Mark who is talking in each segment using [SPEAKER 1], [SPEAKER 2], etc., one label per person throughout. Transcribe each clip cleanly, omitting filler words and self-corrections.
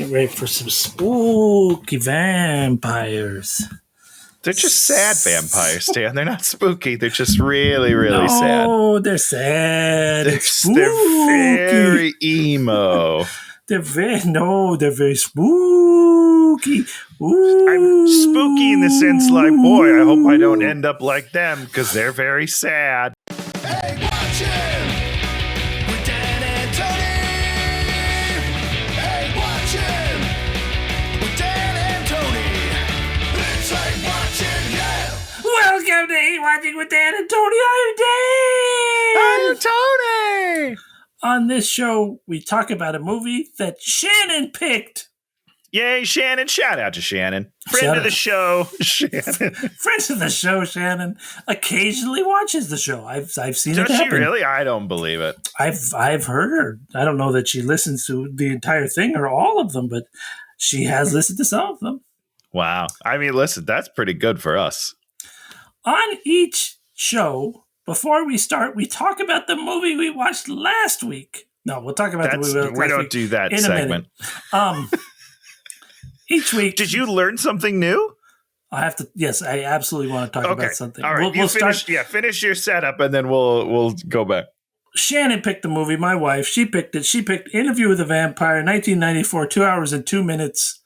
[SPEAKER 1] Get ready for some spooky vampires.
[SPEAKER 2] They're just sad vampires, Dan. They're not spooky. They're just really, really sad.
[SPEAKER 1] Oh, they're sad.
[SPEAKER 2] They're very emo.
[SPEAKER 1] They're very spooky. Ooh.
[SPEAKER 2] I'm spooky in the sense like, boy, I hope I don't end up like them because they're very sad.
[SPEAKER 3] Hey, watch him! With Dan and Tony! Hey, watch him! With Dan and Tony! It's like watching, yeah!
[SPEAKER 1] Welcome to Hate Watching with Dan and Tony. I'm Dan.
[SPEAKER 2] I'm Tony!
[SPEAKER 1] On this show, we talk about a movie that Shannon picked.
[SPEAKER 2] Yay, Shannon. Shout out to Shannon. Friend of the show, Shannon.
[SPEAKER 1] Friend of the show, Shannon, occasionally watches the show. I've seen it happen.
[SPEAKER 2] Does she really? I don't believe it.
[SPEAKER 1] I've heard her. I don't know that she listens to the entire thing or all of them, but she has listened to some of them.
[SPEAKER 2] Wow. I mean, listen, that's pretty good for us.
[SPEAKER 1] On each show, before we start, we talk about the movie we watched last week. No, we'll talk about the movie we watched last week.
[SPEAKER 2] We don't do that segment.
[SPEAKER 1] Each week.
[SPEAKER 2] Did you learn something new?
[SPEAKER 1] I have to. Yes, I absolutely want to talk about something.
[SPEAKER 2] All right, finish your setup, and then we'll go back.
[SPEAKER 1] Shannon picked the movie. My wife, she picked it. She picked Interview with a Vampire, 1994, 2 hours and 2 minutes.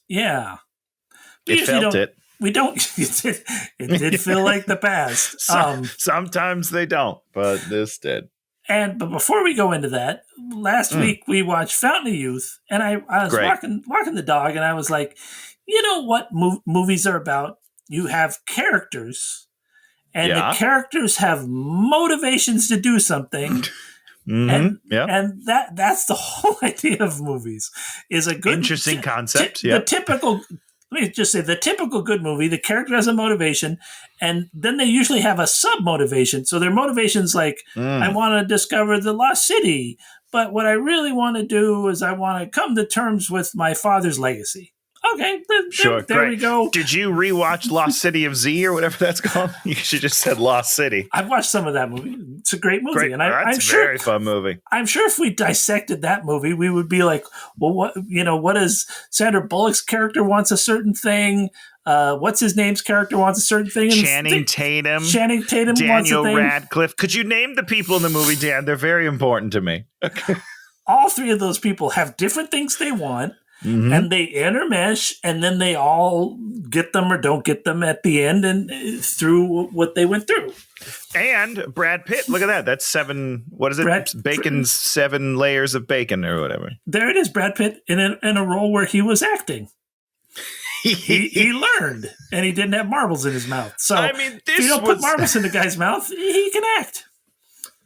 [SPEAKER 1] Yeah.
[SPEAKER 2] It felt it.
[SPEAKER 1] We don't. It did feel like the past.
[SPEAKER 2] Sometimes they don't, but this did.
[SPEAKER 1] But before we go into that, last week we watched Fountain of Youth, and I was walking the dog, and I was like, you know what movies are about? You have characters, and the characters have motivations to do something. And that's the whole idea of movies. Is a good
[SPEAKER 2] interesting concept.
[SPEAKER 1] Let me just say, the typical good movie, the character has a motivation, and then they usually have a sub-motivation. So their motivation's like, I want to discover the lost city, but what I really want to do is I want to come to terms with my father's legacy. Okay, there we go.
[SPEAKER 2] Did you rewatch Lost City of Z or whatever that's called? You should just said Lost City.
[SPEAKER 1] I've watched some of that movie. It's a great movie. And
[SPEAKER 2] I'm sure, very fun movie.
[SPEAKER 1] I'm sure if we dissected that movie, we would be like, well, what is Sandra Bullock's character wants a certain thing? What's his name's character wants a certain thing?
[SPEAKER 2] Channing Tatum wants a thing. Daniel Radcliffe. Could you name the people in the movie, Dan? They're very important to me. Okay.
[SPEAKER 1] All three of those people have different things they want. Mm-hmm. And they intermesh, and then they all get them or don't get them at the end and through what they went through.
[SPEAKER 2] And Brad Pitt, look at that. That's 7, what is it? Bacon's 7 layers of bacon or whatever.
[SPEAKER 1] There it is, Brad Pitt in a role where he was acting. he learned, and he didn't have marbles in his mouth. So I mean, if you don't put marbles in the guy's mouth, he can act.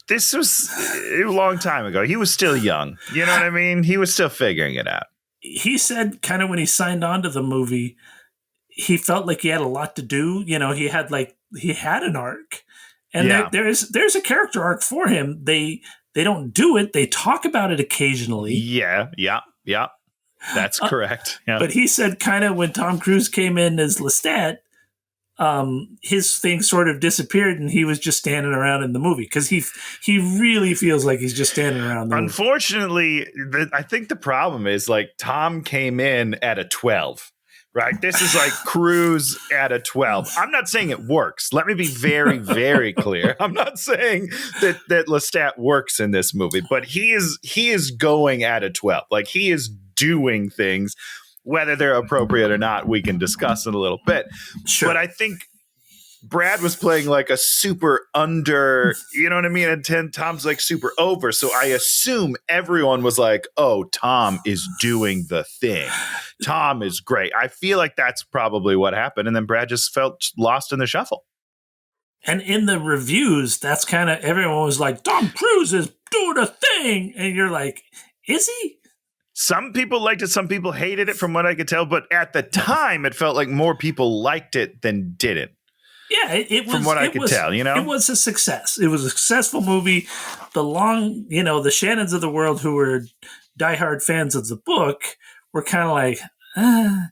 [SPEAKER 2] This was a long time ago. He was still young. You know what I mean? He was still figuring it out.
[SPEAKER 1] He said kind of when he signed on to the movie, he felt like he had a lot to do. You know, he had an arc, and there's a character arc for him. They don't do it. They talk about it occasionally.
[SPEAKER 2] Yeah. That's correct. Yeah.
[SPEAKER 1] But he said kind of when Tom Cruise came in as Lestat, his thing sort of disappeared, and he was just standing around in the movie because he really feels like he's just standing around.
[SPEAKER 2] Unfortunately, I think the problem is like Tom came in at a 12, right? This is like Cruise at a 12. I'm not saying it works. Let me be very, very clear. I'm not saying that Lestat works in this movie, but he is going at a 12. Like he is doing things. Whether they're appropriate or not, we can discuss in a little bit. Sure. But I think Brad was playing like a super under, you know what I mean? And Tom's like super over. So I assume everyone was like, oh, Tom is doing the thing. Tom is great. I feel like that's probably what happened. And then Brad just felt lost in the shuffle.
[SPEAKER 1] And in the reviews, that's kind of everyone was like, Tom Cruise is doing a thing. And you're like, is he?
[SPEAKER 2] Some people liked it, some people hated it from what I could tell, but at the time it felt like more people liked it than didn't.
[SPEAKER 1] Yeah, it was.
[SPEAKER 2] From what I could tell, you know?
[SPEAKER 1] It was a success. It was a successful movie. The Shannons of the world who were diehard fans of the book were kind of like, I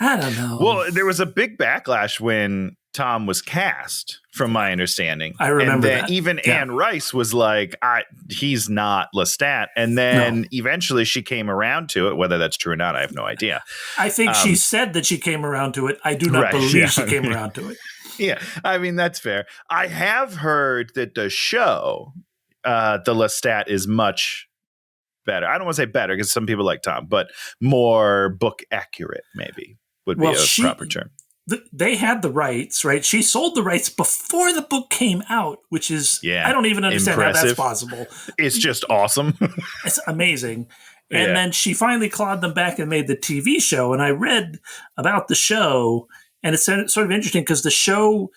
[SPEAKER 1] don't know.
[SPEAKER 2] Well, there was a big backlash when Tom was cast, from my understanding.
[SPEAKER 1] I remember
[SPEAKER 2] and then
[SPEAKER 1] that.
[SPEAKER 2] Even Anne Rice was like, he's not Lestat. And then eventually she came around to it. Whether that's true or not, I have no idea.
[SPEAKER 1] I think she said that she came around to it. I do not believe she came around to it.
[SPEAKER 2] Yeah, I mean, that's fair. I have heard that the show, the Lestat, is much better. I don't want to say better because some people like Tom, but more book accurate, maybe, would be a proper term.
[SPEAKER 1] They had the rights, right? She sold the rights before the book came out, which is, I don't even understand how that's possible.
[SPEAKER 2] It's just awesome.
[SPEAKER 1] It's amazing. And then she finally clawed them back and made the TV show. And I read about the show, and it's sort of interesting because the show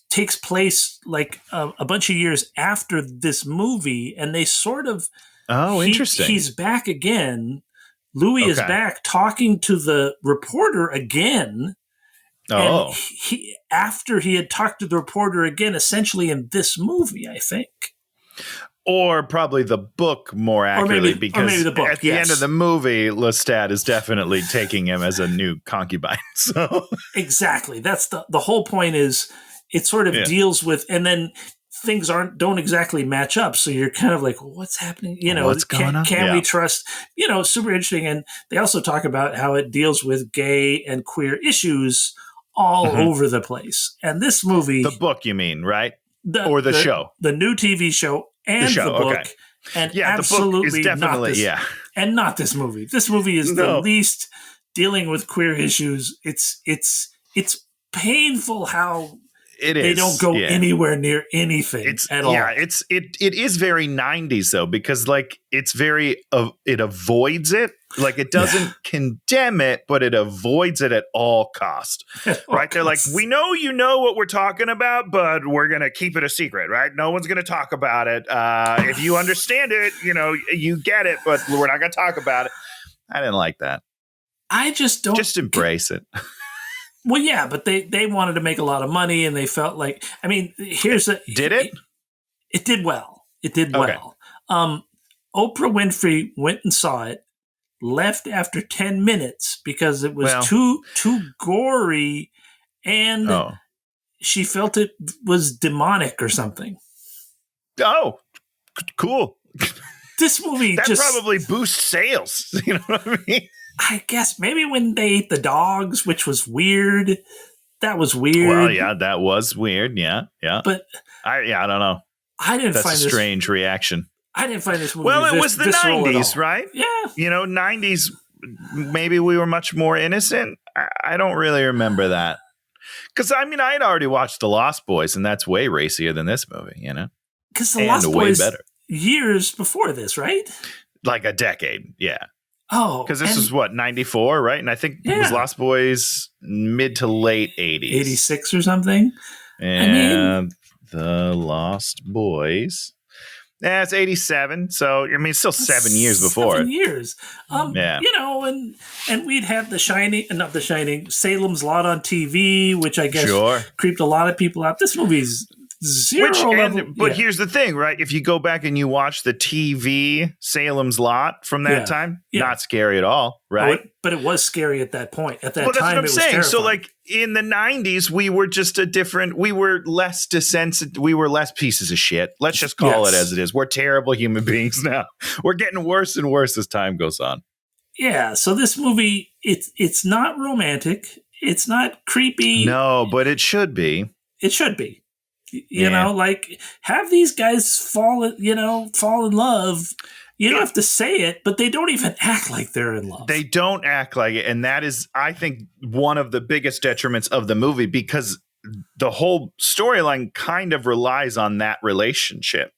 [SPEAKER 1] takes place like a bunch of years after this movie, and they sort of interesting. He's back again. Louis is back talking to the reporter again. And after he had talked to the reporter again, essentially in this movie, I think.
[SPEAKER 2] Or probably the book more accurately, because at the end of the movie, Lestat is definitely taking him as a new concubine. So
[SPEAKER 1] exactly. That's the whole point is it sort of deals with, and then things don't exactly match up. So you're kind of like, well, what's happening?
[SPEAKER 2] What's going on?
[SPEAKER 1] Can we trust, super interesting. And they also talk about how it deals with gay and queer issues all over the place. And this movie,
[SPEAKER 2] the book, you mean, right? Or the show,
[SPEAKER 1] the new TV show and the book. And absolutely
[SPEAKER 2] the book is definitely,
[SPEAKER 1] and not this movie. This movie is the least dealing with queer issues. It's painful how they don't go anywhere near anything at all.
[SPEAKER 2] Yeah, it is very 90s though, because like it's very it avoids it. Like it doesn't condemn it, but it avoids it at all cost. Right? They're like, we know you know what we're talking about, but we're gonna keep it a secret, right? No one's gonna talk about it. If you understand it, you get it, but we're not gonna talk about it. I didn't like that.
[SPEAKER 1] I just don't
[SPEAKER 2] embrace it.
[SPEAKER 1] Well, yeah, but they wanted to make a lot of money, and they felt like, I mean,
[SPEAKER 2] did it?
[SPEAKER 1] It did well. It did well. Oprah Winfrey went and saw it, left after 10 minutes because it was too gory, and she felt it was demonic or something.
[SPEAKER 2] Oh, cool.
[SPEAKER 1] This movie
[SPEAKER 2] that probably boosts sales. You know what I mean?
[SPEAKER 1] I guess maybe when they ate the dogs, which was weird. That was weird.
[SPEAKER 2] Well, yeah, that was weird. Yeah.
[SPEAKER 1] But
[SPEAKER 2] I don't know.
[SPEAKER 1] I didn't
[SPEAKER 2] find
[SPEAKER 1] this
[SPEAKER 2] strange reaction.
[SPEAKER 1] I didn't find this movie.
[SPEAKER 2] Well, it was the 90s, right?
[SPEAKER 1] Yeah.
[SPEAKER 2] 90s. Maybe we were much more innocent. I don't really remember that. Because I mean, I had already watched The Lost Boys, and that's way racier than this movie.
[SPEAKER 1] Because The Lost Boys way better. Years before this, right?
[SPEAKER 2] Like a decade. Yeah.
[SPEAKER 1] Oh,
[SPEAKER 2] because this is 94, right? And I think it was Lost Boys mid to late 80s,
[SPEAKER 1] 86 or something.
[SPEAKER 2] And The Lost Boys, it's 87. So I mean, it's still 7 years before.
[SPEAKER 1] 7 years, and we'd had not The Shining, Salem's Lot on TV, which I guess creeped a lot of people out. This movie's but here's the thing, right? If you go back and you watch the TV Salem's Lot from that time, not scary at all, right? But it was scary at that point. At that time,
[SPEAKER 2] that's what I'm saying.
[SPEAKER 1] Terrifying.
[SPEAKER 2] So, like in the 90s, we were just we were less desensitive. We were less pieces of shit. Let's just call it as it is. We're terrible human beings now. We're getting worse and worse as time goes on.
[SPEAKER 1] Yeah. So this movie, it's not romantic. It's not creepy.
[SPEAKER 2] No, but it should be.
[SPEAKER 1] It should be. You know, like have these guys fall in love. You don't have to say it, but they don't even act like they're in love.
[SPEAKER 2] They don't act like it. And that is, I think, one of the biggest detriments of the movie, because the whole storyline kind of relies on that relationship.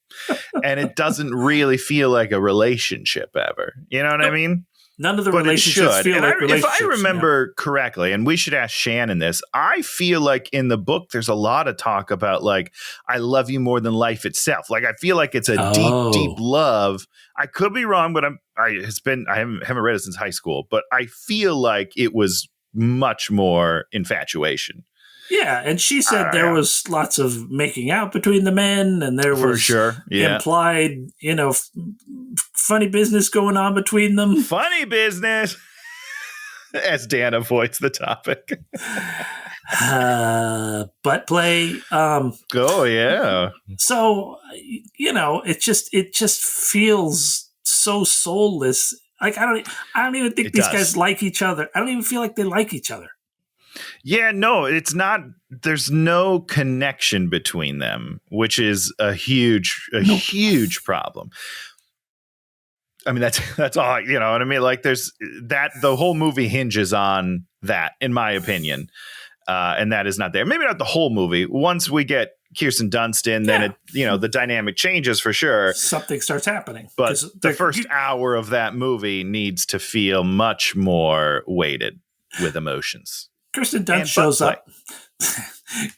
[SPEAKER 2] And it doesn't really feel like a relationship ever. You know what I mean?
[SPEAKER 1] None of the relationships feel like relationships.
[SPEAKER 2] If I remember correctly, and we should ask Shannon this, I feel like in the book there's a lot of talk about like, I love you more than life itself. Like I feel like it's a deep love. I could be wrong, but I haven't read it since high school, but I feel like it was much more infatuation.
[SPEAKER 1] Yeah, and she said there was lots of making out between the men, and there was implied, funny business going on between them.
[SPEAKER 2] Funny business, as Dan avoids the topic.
[SPEAKER 1] butt play.
[SPEAKER 2] Oh yeah.
[SPEAKER 1] So it just feels so soulless. Like I don't even think these guys like each other. I don't even feel like they like each other.
[SPEAKER 2] Yeah, no, it's not. There's no connection between them, which is a huge problem. I mean, that's all, you know what I mean? Like there's that, the whole movie hinges on that, in my opinion. And that is not there. Maybe not the whole movie. Once we get Kirsten Dunst in, then the dynamic changes for sure.
[SPEAKER 1] Something starts happening.
[SPEAKER 2] But the first hour of that movie needs to feel much more weighted with emotions.
[SPEAKER 1] Kirsten Dunst shows up.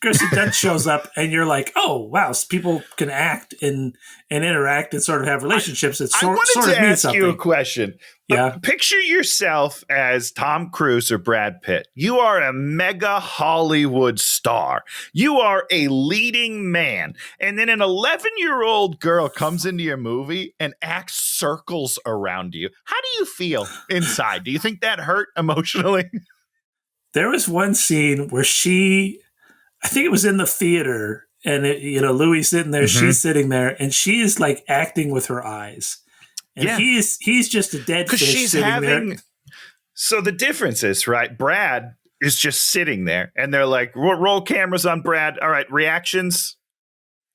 [SPEAKER 1] Kirsten Dunst shows up, and you're like, "Oh, wow! So people can act and interact and sort of have relationships."
[SPEAKER 2] I wanted to ask you a question.
[SPEAKER 1] Yeah.
[SPEAKER 2] Picture yourself as Tom Cruise or Brad Pitt. You are a mega Hollywood star. You are a leading man, and then an 11-year-old girl comes into your movie and acts circles around you. How do you feel inside? Do you think that hurt emotionally?
[SPEAKER 1] There was one scene where I think it was in the theater, and Louis sitting there, she's sitting there, and she is like acting with her eyes, and he's just a dead fish sitting there.
[SPEAKER 2] So the difference is, right? Brad is just sitting there, and they're like, roll cameras on Brad. All right, reactions.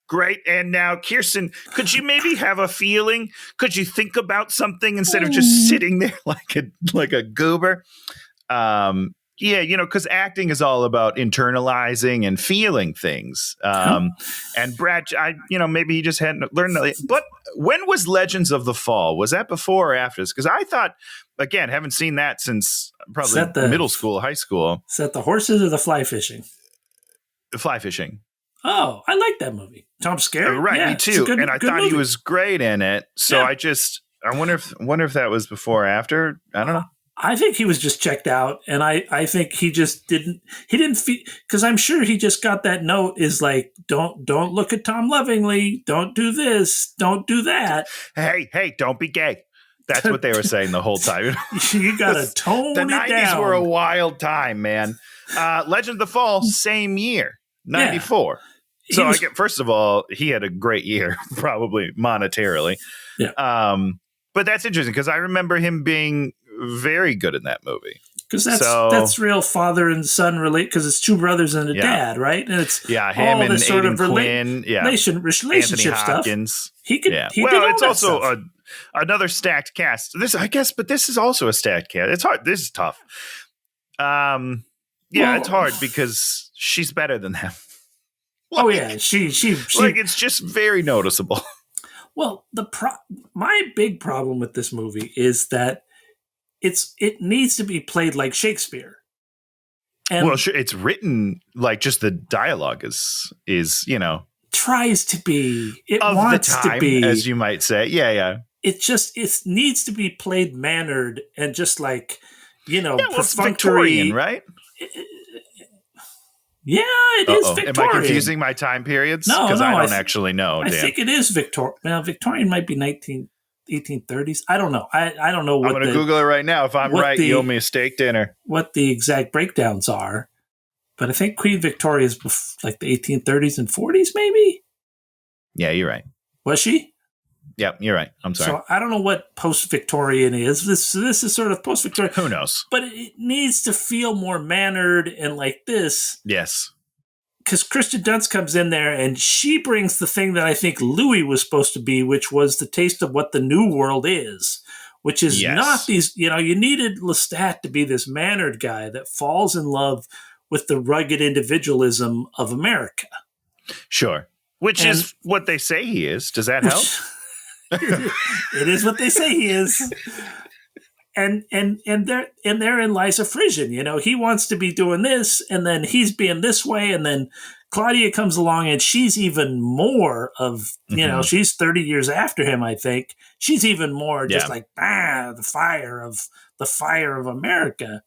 [SPEAKER 2] Great. And now, Kirsten, could you maybe have a feeling? Could you think about something instead of just sitting there like a goober? Yeah, because acting is all about internalizing and feeling things. And Brad, maybe he just hadn't learned. But when was Legends of the Fall? Was that before or after this? Because I thought, again, haven't seen that since probably middle school, high school.
[SPEAKER 1] Is that the horses or the fly fishing?
[SPEAKER 2] The fly fishing.
[SPEAKER 1] Oh, I like that movie. Tom Skerritt.
[SPEAKER 2] Right, me too. And I thought he was great in it. So I wonder if that was before or after. I don't know.
[SPEAKER 1] I think he was just checked out, and I think he just didn't feel, because I'm sure he just got that note is like, don't look at Tom lovingly, don't do this, don't do that.
[SPEAKER 2] Hey, don't be gay. That's what they were saying the whole time.
[SPEAKER 1] You gotta tone it down.
[SPEAKER 2] The 90s were a wild time, man. Legend of the Fall, same year, 94. Yeah. So I get, first of all, he had a great year, probably monetarily.
[SPEAKER 1] Yeah.
[SPEAKER 2] But that's interesting because I remember him being very good in that movie.
[SPEAKER 1] Because that's real father and son relate, because it's two brothers and a dad, right? And it's
[SPEAKER 2] him
[SPEAKER 1] all
[SPEAKER 2] and
[SPEAKER 1] this sort
[SPEAKER 2] Aidan
[SPEAKER 1] of
[SPEAKER 2] Quinn,
[SPEAKER 1] relationship stuff. He did all
[SPEAKER 2] it's
[SPEAKER 1] that
[SPEAKER 2] also
[SPEAKER 1] stuff.
[SPEAKER 2] Another stacked cast. But this is also a stacked cast. It's hard. This is tough. It's hard because she's better than them.
[SPEAKER 1] She
[SPEAKER 2] like, it's just very noticeable.
[SPEAKER 1] Well, my big problem with this movie is that it needs to be played like Shakespeare. And
[SPEAKER 2] it's written like just the dialogue is
[SPEAKER 1] tries to be. It
[SPEAKER 2] of
[SPEAKER 1] wants
[SPEAKER 2] the time,
[SPEAKER 1] to be,
[SPEAKER 2] as you might say. Yeah.
[SPEAKER 1] It needs to be played mannered and just like perfunctory.
[SPEAKER 2] It's Victorian, right?
[SPEAKER 1] Yeah, it is Victorian.
[SPEAKER 2] Am I confusing my time periods?
[SPEAKER 1] No,
[SPEAKER 2] because I don't actually know.
[SPEAKER 1] I think it is Victorian. Well, Victorian might be 1830s. I don't know. I don't know what.
[SPEAKER 2] I'm going to Google it right now. If I'm right, you owe me a steak dinner.
[SPEAKER 1] What the exact breakdowns are, but I think Queen Victoria is like the 1830s and 40s, maybe.
[SPEAKER 2] Yeah, you're right.
[SPEAKER 1] Was she?
[SPEAKER 2] Yep, you're right. I'm sorry.
[SPEAKER 1] So I don't know what post-Victorian is. This is sort of post-Victorian.
[SPEAKER 2] Who knows?
[SPEAKER 1] But it needs to feel more mannered and like this.
[SPEAKER 2] Yes.
[SPEAKER 1] Because Kirsten Dunst comes in there and she brings the thing that I think Louis was supposed to be, which was the taste of what the new world is, which is not these, you needed Lestat to be this mannered guy that falls in love with the rugged individualism of America.
[SPEAKER 2] Sure. Which is what they say he is. Does that help?
[SPEAKER 1] It is what they say he is. And therein lies a frisson. He wants to be doing this, and then he's being this way, and then Claudia comes along, and she's even more of she's 30 years after him. I think she's even more just like the fire of America,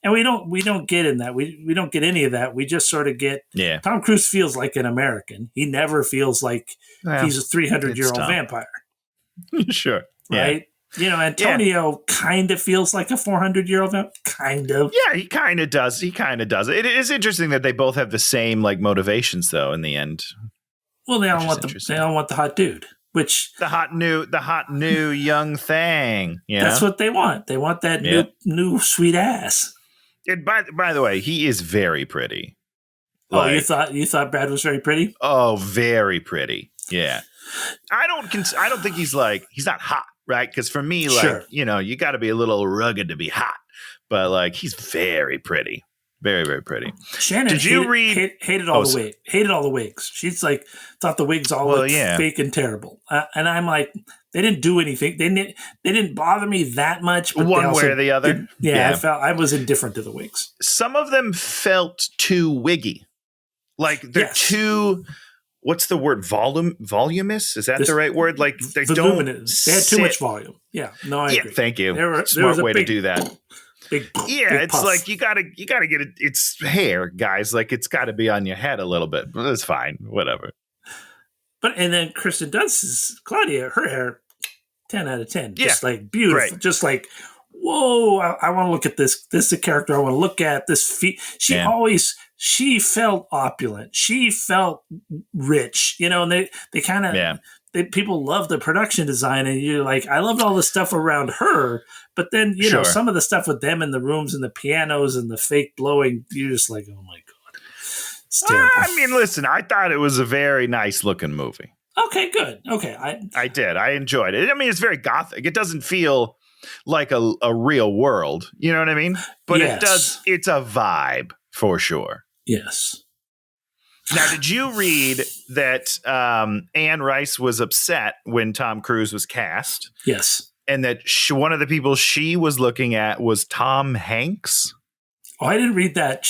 [SPEAKER 1] and we don't get in that. We don't get any of that. We just sort of get. Yeah. Tom Cruise feels like an American. He never feels like he's a 300-year-old vampire.
[SPEAKER 2] Sure.
[SPEAKER 1] Right. Antonio kind of feels like a 400-year-old now. Kind of.
[SPEAKER 2] Yeah, he kind of does. It is interesting that they both have the same like motivations, though. In the end,
[SPEAKER 1] well, they all want the hot dude, which
[SPEAKER 2] the hot new young thing.
[SPEAKER 1] That's what they want. They want that new sweet ass.
[SPEAKER 2] And by the way, he is very pretty.
[SPEAKER 1] Oh, you thought Brad was very pretty?
[SPEAKER 2] Oh, very pretty. Yeah. I don't think he's not hot, right? Because for me, you got to be a little rugged to be hot, but like he's very pretty, very very pretty.
[SPEAKER 1] Shannon,
[SPEAKER 2] did you read?
[SPEAKER 1] Hated all the wigs. She's like thought the wigs all looked fake and terrible, and I'm like, they didn't do anything. They didn't bother me that much. But
[SPEAKER 2] one way or the other.
[SPEAKER 1] I was indifferent to the wigs.
[SPEAKER 2] Some of them felt too wiggy, like they're too. What's the word? Voluminous? Is that the right word? Like they don't.
[SPEAKER 1] They had too much volume. Yeah. No, I agree.
[SPEAKER 2] Thank you. Smart way to do that.
[SPEAKER 1] Big
[SPEAKER 2] it's
[SPEAKER 1] puff.
[SPEAKER 2] like you gotta get it. It's hair, guys. Like it's got to be on your head a little bit. But it's fine. Whatever.
[SPEAKER 1] And then Kirsten Dunst's Claudia, her hair, 10 out of 10.
[SPEAKER 2] Yeah.
[SPEAKER 1] Just like beautiful. Right. Just like, whoa! I want to look at this. This is a character I want to look at. This feet. She felt opulent. She felt rich, and they kind of, people love the production design. And you're like, I loved all the stuff around her. But then, some of the stuff with them in the rooms and the pianos and the fake blowing, you're just like, oh my God. It's terrible.
[SPEAKER 2] I mean, listen, I thought it was a very nice looking movie.
[SPEAKER 1] Okay, good. Okay.
[SPEAKER 2] I did. I enjoyed it. I mean, it's very gothic. It doesn't feel like a real world. You know what I mean? But it does. It's a vibe for sure.
[SPEAKER 1] Yes.
[SPEAKER 2] Now, did you read that Anne Rice was upset when Tom Cruise was cast?
[SPEAKER 1] Yes.
[SPEAKER 2] And that one of the people she was looking at was Tom Hanks?
[SPEAKER 1] Oh, I didn't read that.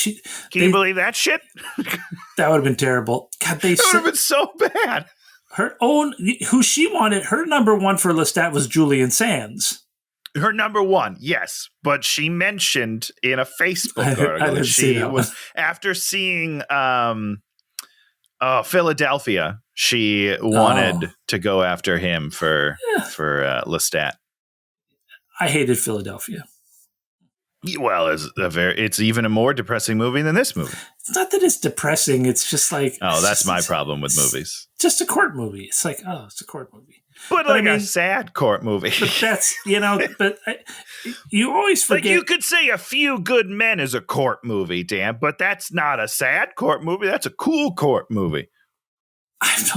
[SPEAKER 2] Can you believe that shit?
[SPEAKER 1] That would have been terrible. God,
[SPEAKER 2] that would have been so bad.
[SPEAKER 1] Who she wanted, her number one for Lestat was Julian Sands.
[SPEAKER 2] Her number one, yes, but she mentioned in a Facebook article that she was after seeing Philadelphia. She wanted to go after him for Lestat.
[SPEAKER 1] I hated Philadelphia.
[SPEAKER 2] Well, it's even a more depressing movie than this movie.
[SPEAKER 1] It's not that it's depressing. It's just like
[SPEAKER 2] that's my problem with movies.
[SPEAKER 1] Just a court movie. It's like it's a court movie.
[SPEAKER 2] But like a sad court movie.
[SPEAKER 1] But that's, but you always forget.
[SPEAKER 2] Like you could say A Few Good Men is a court movie, Dan, but that's not a sad court movie. That's a cool court movie.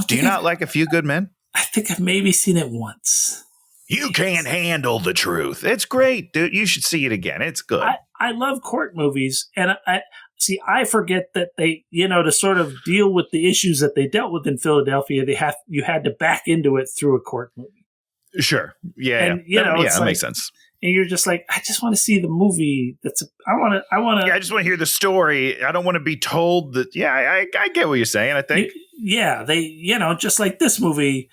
[SPEAKER 2] Do you not like A Few Good Men?
[SPEAKER 1] I think I've maybe seen it once.
[SPEAKER 2] You can't handle the truth. It's great, dude. You should see it again. It's good.
[SPEAKER 1] I love court movies, and I forget that they, to sort of deal with the issues that they dealt with in Philadelphia, you had to back into it through a court movie.
[SPEAKER 2] Sure. Yeah. And, that makes sense.
[SPEAKER 1] And you're just like, I just want to see the movie. I want to.
[SPEAKER 2] Yeah, I just want to hear the story. I don't want to be told that. Yeah, I get what you're saying. I think.
[SPEAKER 1] They, just like this movie,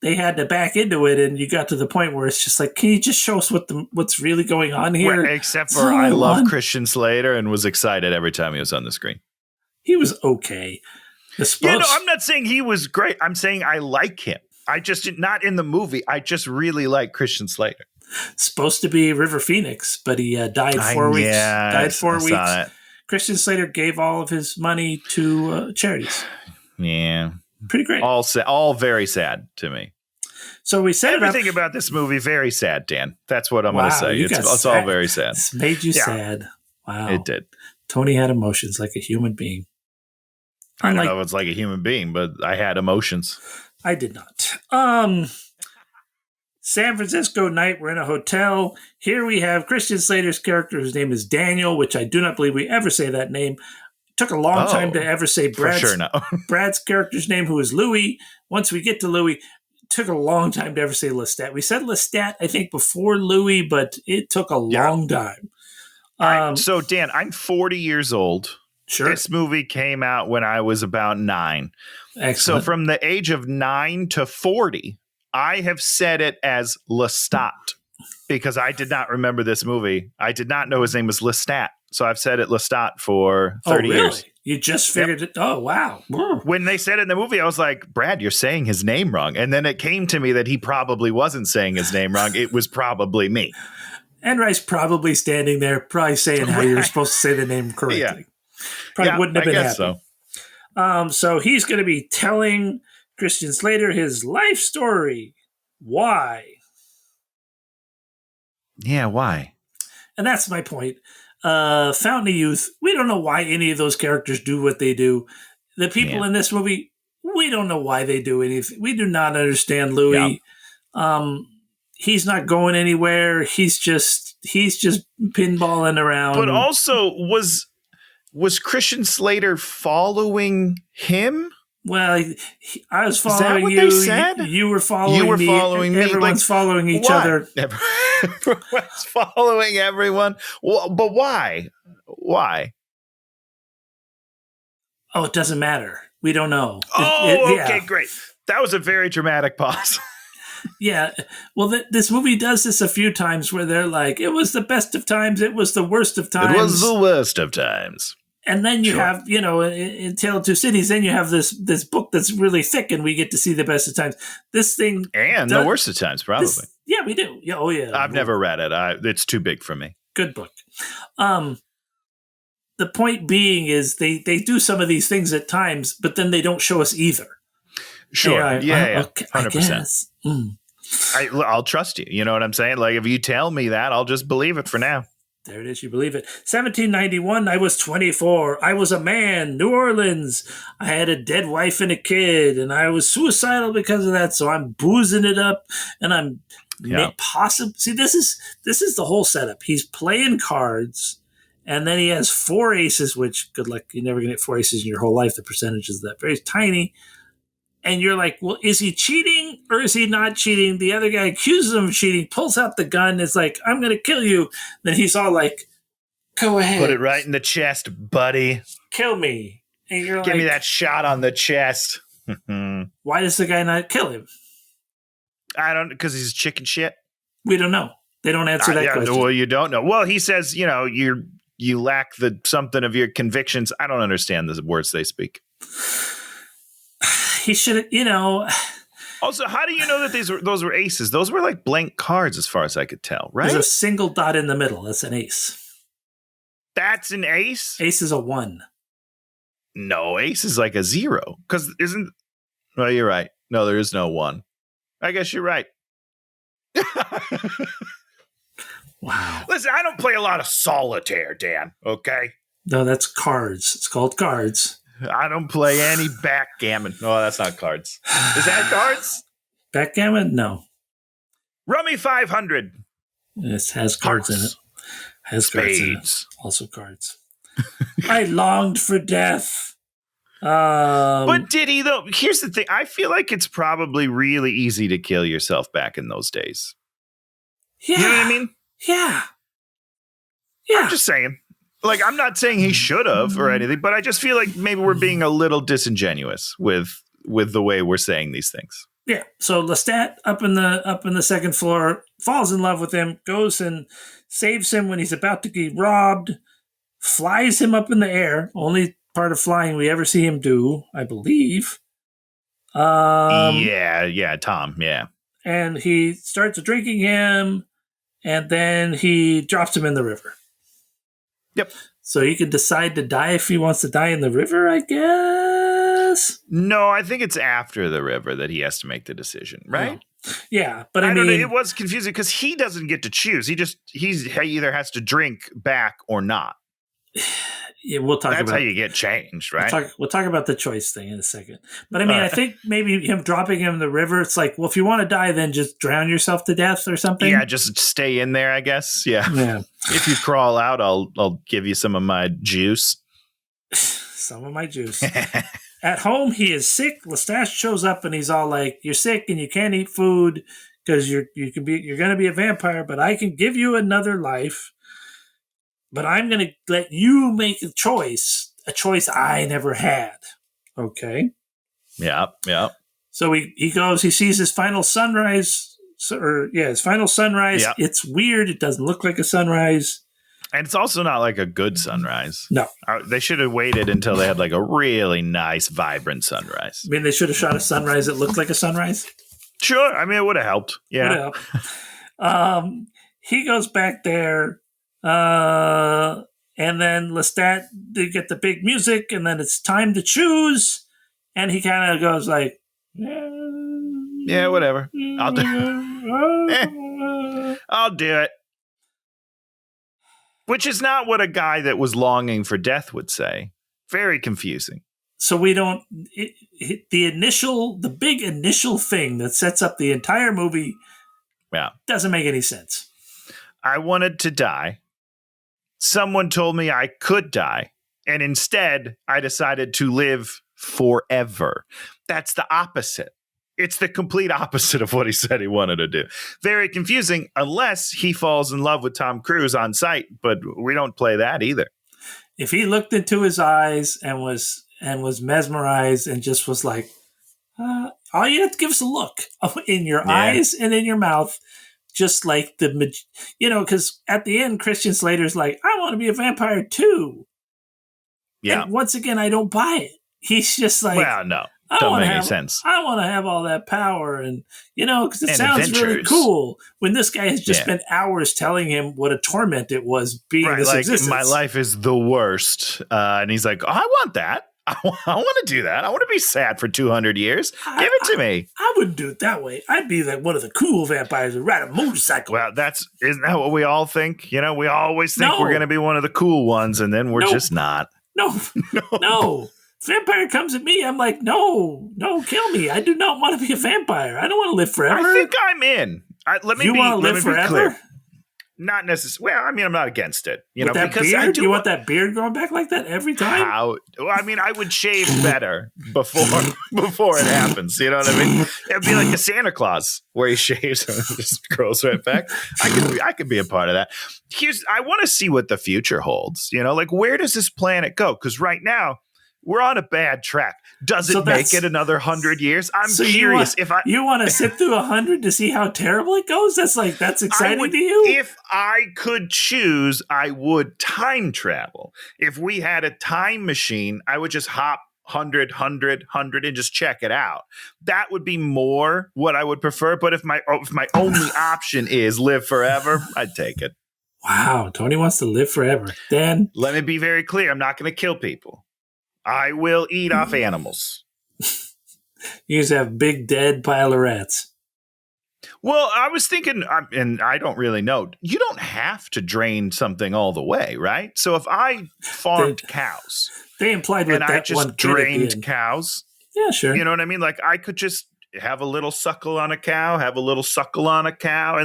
[SPEAKER 1] they had to back into it, and you got to the point where it's just like, can you just show us what's really going on here?
[SPEAKER 2] Well, except for I love Christian Slater and was excited every time he was on the screen.
[SPEAKER 1] He was okay.
[SPEAKER 2] I'm not saying he was great. I'm saying I like him. I just not in the movie. I just really like Christian Slater.
[SPEAKER 1] Supposed to be River Phoenix, but he died 4 weeks. Died 4 weeks. Christian Slater gave all of his money to charities.
[SPEAKER 2] Yeah.
[SPEAKER 1] Pretty great.
[SPEAKER 2] All very sad to me.
[SPEAKER 1] So we said
[SPEAKER 2] everything about this movie very sad, Dan. That's what I'm going to say. It's all very sad.
[SPEAKER 1] It's made you sad. Wow.
[SPEAKER 2] It did.
[SPEAKER 1] Tony had emotions like a human being.
[SPEAKER 2] I don't know if it's like a human being, but I had emotions.
[SPEAKER 1] I did not. San Francisco night. We're in a hotel. Here we have Christian Slater's character, whose name is Daniel, which I do not believe we ever say that name. Took a long time to ever say Brad's character's name, who is Louis. Once we get to Louis, it took a long time to ever say Lestat. We said Lestat, I think, before Louis, but it took a long time.
[SPEAKER 2] So, Dan, I'm 40 years old.
[SPEAKER 1] Sure.
[SPEAKER 2] This movie came out when I was about 9.
[SPEAKER 1] Excellent.
[SPEAKER 2] So from the age of 9 to 40, I have said it as Lestat. because I did not remember this movie. I did not know his name was Lestat. So I've said it Lestat for 30 years.
[SPEAKER 1] You just figured it? Oh, wow.
[SPEAKER 2] When they said it in the movie, I was like, Brad, you're saying his name wrong. And then it came to me that he probably wasn't saying his name wrong. It was probably me.
[SPEAKER 1] And Rice probably standing there, probably saying how you were supposed to say the name correctly.
[SPEAKER 2] Yeah.
[SPEAKER 1] Probably wouldn't have been happy.
[SPEAKER 2] So.
[SPEAKER 1] So he's going to be telling Christian Slater his life story. Why?
[SPEAKER 2] Yeah, why?
[SPEAKER 1] And that's my point. Fountain of Youth, we don't know why any of those characters do what they do. The people in this movie, we don't know why they do anything. We do not understand Louis. Yeah. He's not going anywhere. He's just pinballing around.
[SPEAKER 2] But also, was Christian Slater following him?
[SPEAKER 1] Well, I was following
[SPEAKER 2] Is that what
[SPEAKER 1] you.
[SPEAKER 2] They said?
[SPEAKER 1] You were following me.
[SPEAKER 2] You were following me.
[SPEAKER 1] Everyone's following each other.
[SPEAKER 2] Everyone's following everyone. Well, but why? Why?
[SPEAKER 1] Oh, it doesn't matter. We don't know.
[SPEAKER 2] Okay, great. That was a very dramatic pause.
[SPEAKER 1] Yeah. Well, this movie does this a few times where they're like, it was the best of times. It was the worst of times.
[SPEAKER 2] It was the worst of times.
[SPEAKER 1] And then you have, in Tale of Two Cities, then you have this book that's really thick, and we get to see the best of times. This thing
[SPEAKER 2] and the worst of times, probably.
[SPEAKER 1] Yeah, we do. Yeah,
[SPEAKER 2] I've never read it. It's too big for me.
[SPEAKER 1] Good book. The point being is they do some of these things at times, but then they don't show us either.
[SPEAKER 2] Sure. Yeah.
[SPEAKER 1] Okay,
[SPEAKER 2] 100%. I'll trust you. You know what I'm saying? Like, if you tell me that, I'll just believe it for now.
[SPEAKER 1] There it is. You believe it. 1791, I was 24. I was a man, New Orleans. I had a dead wife and a kid, and I was suicidal because of that. So I'm boozing it up, and I'm possible. See, this is the whole setup. He's playing cards, and then he has 4 aces, which, good luck. You're never going to get 4 aces in your whole life. The percentages of that very tiny. And you're like, well, is he cheating or is he not cheating? The other guy accuses him of cheating, pulls out the gun, is like, I'm going to kill you. Then he's all like, go ahead.
[SPEAKER 2] Put it right in the chest, buddy.
[SPEAKER 1] Kill me. And you're
[SPEAKER 2] Give me that shot on the chest.
[SPEAKER 1] Why does the guy not kill him?
[SPEAKER 2] Because he's chicken shit.
[SPEAKER 1] We don't know. They don't answer that question.
[SPEAKER 2] Well, you don't know. Well, he says, you lack something of your convictions. I don't understand the words they speak.
[SPEAKER 1] He should,
[SPEAKER 2] Also, how do you know that those were aces? Those were like blank cards, as far as I could tell, right?
[SPEAKER 1] There's a single dot in the middle. That's an ace.
[SPEAKER 2] That's an ace?
[SPEAKER 1] Ace is a 1.
[SPEAKER 2] No, ace is like a 0. Because well, you're right. No, there is no 1. I guess you're right.
[SPEAKER 1] Wow.
[SPEAKER 2] Listen, I don't play a lot of solitaire, Dan, okay?
[SPEAKER 1] No, that's cards. It's called cards.
[SPEAKER 2] I don't play any backgammon. No, that's not cards. Is that cards?
[SPEAKER 1] Backgammon? No.
[SPEAKER 2] Rummy 500.
[SPEAKER 1] It has cards in it. Has
[SPEAKER 2] Spades.
[SPEAKER 1] Cards in it. Also cards. I longed for death.
[SPEAKER 2] But did he, though? Here's the thing. I feel like it's probably really easy to kill yourself back in those days.
[SPEAKER 1] Yeah.
[SPEAKER 2] You know what I mean?
[SPEAKER 1] Yeah.
[SPEAKER 2] I'm just saying. Like, I'm not saying he should have or anything, but I just feel like maybe we're being a little disingenuous with the way we're saying these things.
[SPEAKER 1] Yeah. So Lestat up in the second floor falls in love with him, goes and saves him when he's about to get robbed, flies him up in the air. Only part of flying we ever see him do, I believe.
[SPEAKER 2] Tom, yeah.
[SPEAKER 1] And he starts drinking him, and then he drops him in the river.
[SPEAKER 2] Yep.
[SPEAKER 1] So he can decide to die if he wants to die in the river, I guess.
[SPEAKER 2] No, I think it's after the river that he has to make the decision, right?
[SPEAKER 1] Yeah, but I
[SPEAKER 2] don't
[SPEAKER 1] mean,
[SPEAKER 2] know, it was confusing because he doesn't get to choose. He either has to drink back or not.
[SPEAKER 1] Yeah, we'll talk
[SPEAKER 2] That's
[SPEAKER 1] about
[SPEAKER 2] how you get changed, right?
[SPEAKER 1] We'll talk about the choice thing in a second. But I mean, I think maybe him dropping him in the river, it's like, well, if you want to die, then just drown yourself to death or something.
[SPEAKER 2] Yeah, just stay in there, I guess. Yeah. If you crawl out, I'll give you some of my juice.
[SPEAKER 1] Some of my juice. At home, he is sick. Lestat shows up and he's all like, "You're sick and you can't eat food because you're going to be a vampire, but I can give you another life. But I'm going to let you make a choice I never had." Okay.
[SPEAKER 2] Yeah.
[SPEAKER 1] So he goes, he sees his final sunrise his final sunrise.
[SPEAKER 2] Yeah.
[SPEAKER 1] It's weird. It doesn't look like a sunrise.
[SPEAKER 2] And it's also not like a good sunrise.
[SPEAKER 1] No.
[SPEAKER 2] They should have waited until they had like a really nice, vibrant sunrise.
[SPEAKER 1] I mean, they should have shot a sunrise that looked like a sunrise.
[SPEAKER 2] Sure. I mean, it would have helped. Yeah.
[SPEAKER 1] He goes back there, and then Lestat, they get the big music, and then it's time to choose. And he kind of goes like,
[SPEAKER 2] yeah, whatever. I'll do it. Which is not what a guy that was longing for death would say. Very confusing.
[SPEAKER 1] So we don't, the big initial thing that sets up the entire movie doesn't make any sense.
[SPEAKER 2] I wanted to die. Someone told me I could die. And instead, I decided to live forever. That's the opposite. It's the complete opposite of what he said he wanted to do. Very confusing, unless he falls in love with Tom Cruise on sight, but we don't play that either.
[SPEAKER 1] If he looked into his eyes and was mesmerized and just was like, all you have to give us a look in your eyes and in your mouth, just like because at the end, Christian Slater's like, I want to be a vampire too. Yeah. And once again, I don't buy it. He's just like,
[SPEAKER 2] well, no. Don't make any sense.
[SPEAKER 1] I want to have all that power, and because it sounds really cool when this guy has just spent hours telling him what a torment it was being this existence.
[SPEAKER 2] My life is the worst, and he's like, oh, I want that. I want to do that. I want to be sad for 200 years. Give it to me.
[SPEAKER 1] I wouldn't do it that way. I'd be like one of the cool vampires who ride a motorcycle.
[SPEAKER 2] Well, isn't that what we all think? We always think we're going to be one of the cool ones, and then we're just not.
[SPEAKER 1] No. Vampire comes at me, I'm like, no, kill me. I do not want to be a vampire. I don't want to live forever.
[SPEAKER 2] I think I'm in. Let me
[SPEAKER 1] live forever?
[SPEAKER 2] Clear. Not necessarily. Well, I mean, I'm not against it.
[SPEAKER 1] With that because beard? You want that beard going back like that every time?
[SPEAKER 2] I mean, I would shave better before it happens. You know what I mean? It'd be like a Santa Claus where he shaves and just grows right back. I could be a part of that. I want to see what the future holds. Like where does this planet go? Because right now, we're on a bad track. Does it make it another 100 years? I'm curious.
[SPEAKER 1] You want to sit through 100 to see how terrible it goes? That's exciting to you?
[SPEAKER 2] If I could choose, I would time travel. If we had a time machine, I would just hop 100 and just check it out. That would be more what I would prefer. But if my only option is live forever, I'd take it.
[SPEAKER 1] Wow, Tony wants to live forever. Dan?
[SPEAKER 2] Let me be very clear. I'm not going to kill people. I will eat off animals.
[SPEAKER 1] You just have a big dead pile of rats.
[SPEAKER 2] Well, I was thinking, and I don't really know, you don't have to drain something all the way, right? So if I farmed cows.
[SPEAKER 1] They implied with
[SPEAKER 2] and
[SPEAKER 1] that
[SPEAKER 2] I just
[SPEAKER 1] one
[SPEAKER 2] drained cows.
[SPEAKER 1] Yeah, sure.
[SPEAKER 2] You know what I mean? Like I could just have a little suckle on a cow, and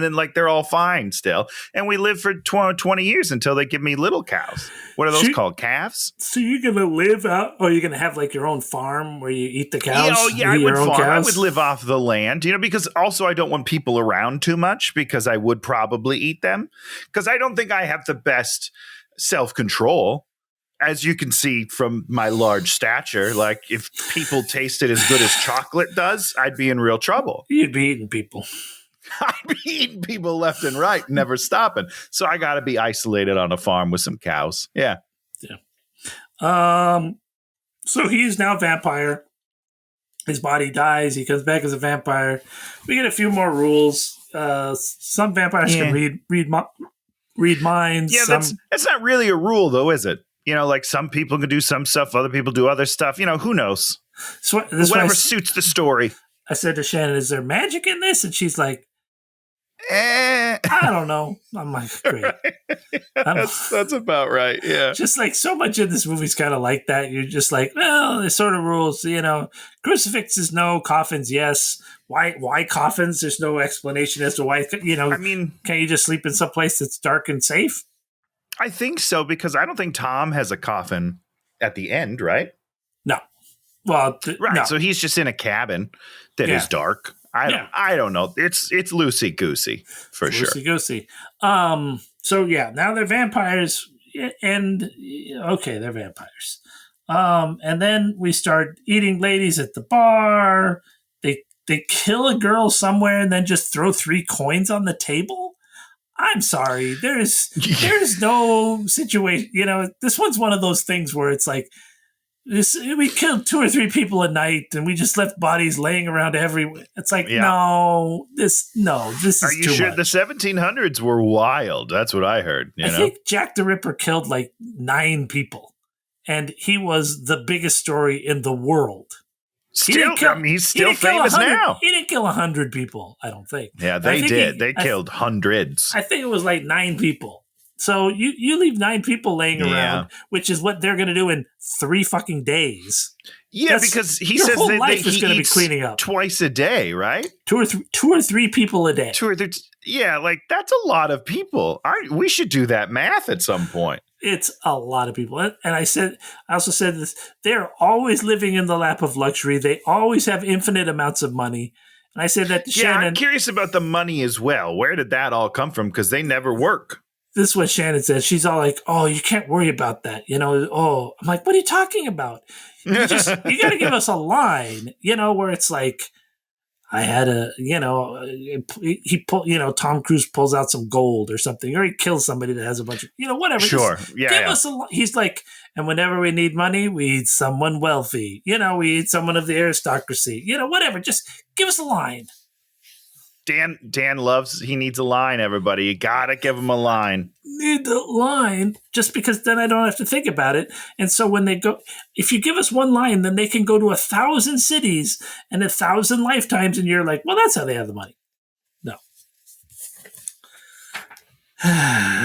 [SPEAKER 2] then like they're all fine still. And we live for 20 years until they give me little cows. What are those called? Calves?
[SPEAKER 1] So you're going to live out, or you're going to have like your own farm where you eat the cows?
[SPEAKER 2] I would farm. I would live off the land, because also I don't want people around too much because I would probably eat them because I don't think I have the best self-control. As you can see from my large stature, like if people tasted as good as chocolate does, I'd be in real trouble.
[SPEAKER 1] You'd be eating people.
[SPEAKER 2] I'd be eating people left and right, never stopping. So I got to be isolated on a farm with some cows. Yeah.
[SPEAKER 1] So he's now a vampire. His body dies. He comes back as a vampire. We get a few more rules. Some vampires can read minds.
[SPEAKER 2] Yeah, that's not really a rule, though, is it? Like some people can do some stuff, other people do other stuff. Who knows?
[SPEAKER 1] So
[SPEAKER 2] whatever suits the story.
[SPEAKER 1] I said to Shannon, is there magic in this? And she's like, I don't know. I'm like, great.
[SPEAKER 2] That's about right. Yeah.
[SPEAKER 1] Just like so much of this movie's kind of like that. You're just like, well, there's sort of rules, crucifixes, no, coffins, yes. Why coffins? There's no explanation as to why, I mean, can't you just sleep in some place that's dark and safe?
[SPEAKER 2] I think so, because I don't think Tom has a coffin at the end, right?
[SPEAKER 1] No. Well,
[SPEAKER 2] right.
[SPEAKER 1] No.
[SPEAKER 2] So he's just in a cabin that is dark. I don't know. It's loosey goosey for sure.
[SPEAKER 1] Loosey goosey. So now they're vampires, and okay, they're vampires. And then we start eating ladies at the bar. They they kill a girl somewhere and then just throw 3 coins on the table. I'm sorry. There's no situation. This one's one of those things where it's like, we killed 2 or 3 people a night and we just left bodies laying around everywhere. It's like, no, this is
[SPEAKER 2] Are you
[SPEAKER 1] too
[SPEAKER 2] sure
[SPEAKER 1] much.
[SPEAKER 2] the 1700s were wild? That's what I heard.
[SPEAKER 1] I think Jack the Ripper killed like 9 people, and he was the biggest story in the world.
[SPEAKER 2] He's still famous now.
[SPEAKER 1] He didn't kill 100 people, I don't think.
[SPEAKER 2] Yeah, they did. They killed hundreds.
[SPEAKER 1] I think it was like 9 people. So you leave 9 people laying around, which is what they're going to do in 3 fucking days.
[SPEAKER 2] Yeah, because he says
[SPEAKER 1] whole
[SPEAKER 2] that
[SPEAKER 1] life is
[SPEAKER 2] he
[SPEAKER 1] going to be
[SPEAKER 2] eats
[SPEAKER 1] cleaning up
[SPEAKER 2] twice a day, right?
[SPEAKER 1] 2 or 3 people a day.
[SPEAKER 2] 2 or 3. Yeah, like that's a lot of people. We should do that math at some point.
[SPEAKER 1] It's a lot of people. And I also said this, they're always living in the lap of luxury. They always have infinite amounts of money. And I said that to Shannon.
[SPEAKER 2] I'm curious about the money as well. Where did that all come from? Because they never work.
[SPEAKER 1] This is what Shannon says. She's all like, "Oh, you can't worry about that." I'm like, "What are you talking about? You got to give us a line, where it's like, I had Tom Cruise pulls out some gold or something, or he kills somebody that has a bunch of, whatever.
[SPEAKER 2] Sure.
[SPEAKER 1] Just give us a line. He's like, and whenever we need money, we need someone wealthy. We need someone of the aristocracy. Whatever. Just give us a line.
[SPEAKER 2] Dan he needs a line, everybody. You gotta give him a line.
[SPEAKER 1] Need the line, just because then I don't have to think about it. And so when they go, if you give us one line, then they can go to 1,000 cities and 1,000 lifetimes, and you're like, well, that's how they have the money. No.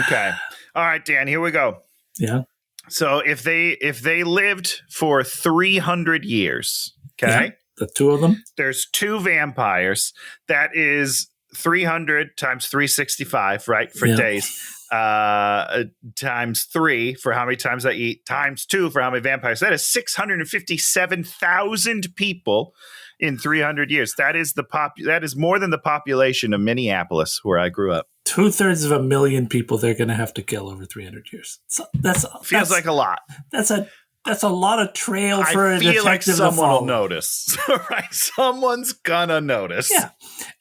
[SPEAKER 2] Okay. All right, Dan, here we go.
[SPEAKER 1] Yeah.
[SPEAKER 2] So if they lived for 300 years, okay?
[SPEAKER 1] Yeah. The 2 of them?
[SPEAKER 2] There's 2 vampires. That is 300 times 365, right? For days. Times 3 for how many times I eat. Times 2 for how many vampires. That is 657,000 people in 300 years. That is that is more than the population of Minneapolis, where I grew up.
[SPEAKER 1] 2/3 of a million people they're going to have to kill over 300 years. So
[SPEAKER 2] feels like a lot.
[SPEAKER 1] That's a lot of trail for a detective
[SPEAKER 2] like someone
[SPEAKER 1] to follow.
[SPEAKER 2] will notice. Right? Someone's gonna notice.
[SPEAKER 1] Yeah.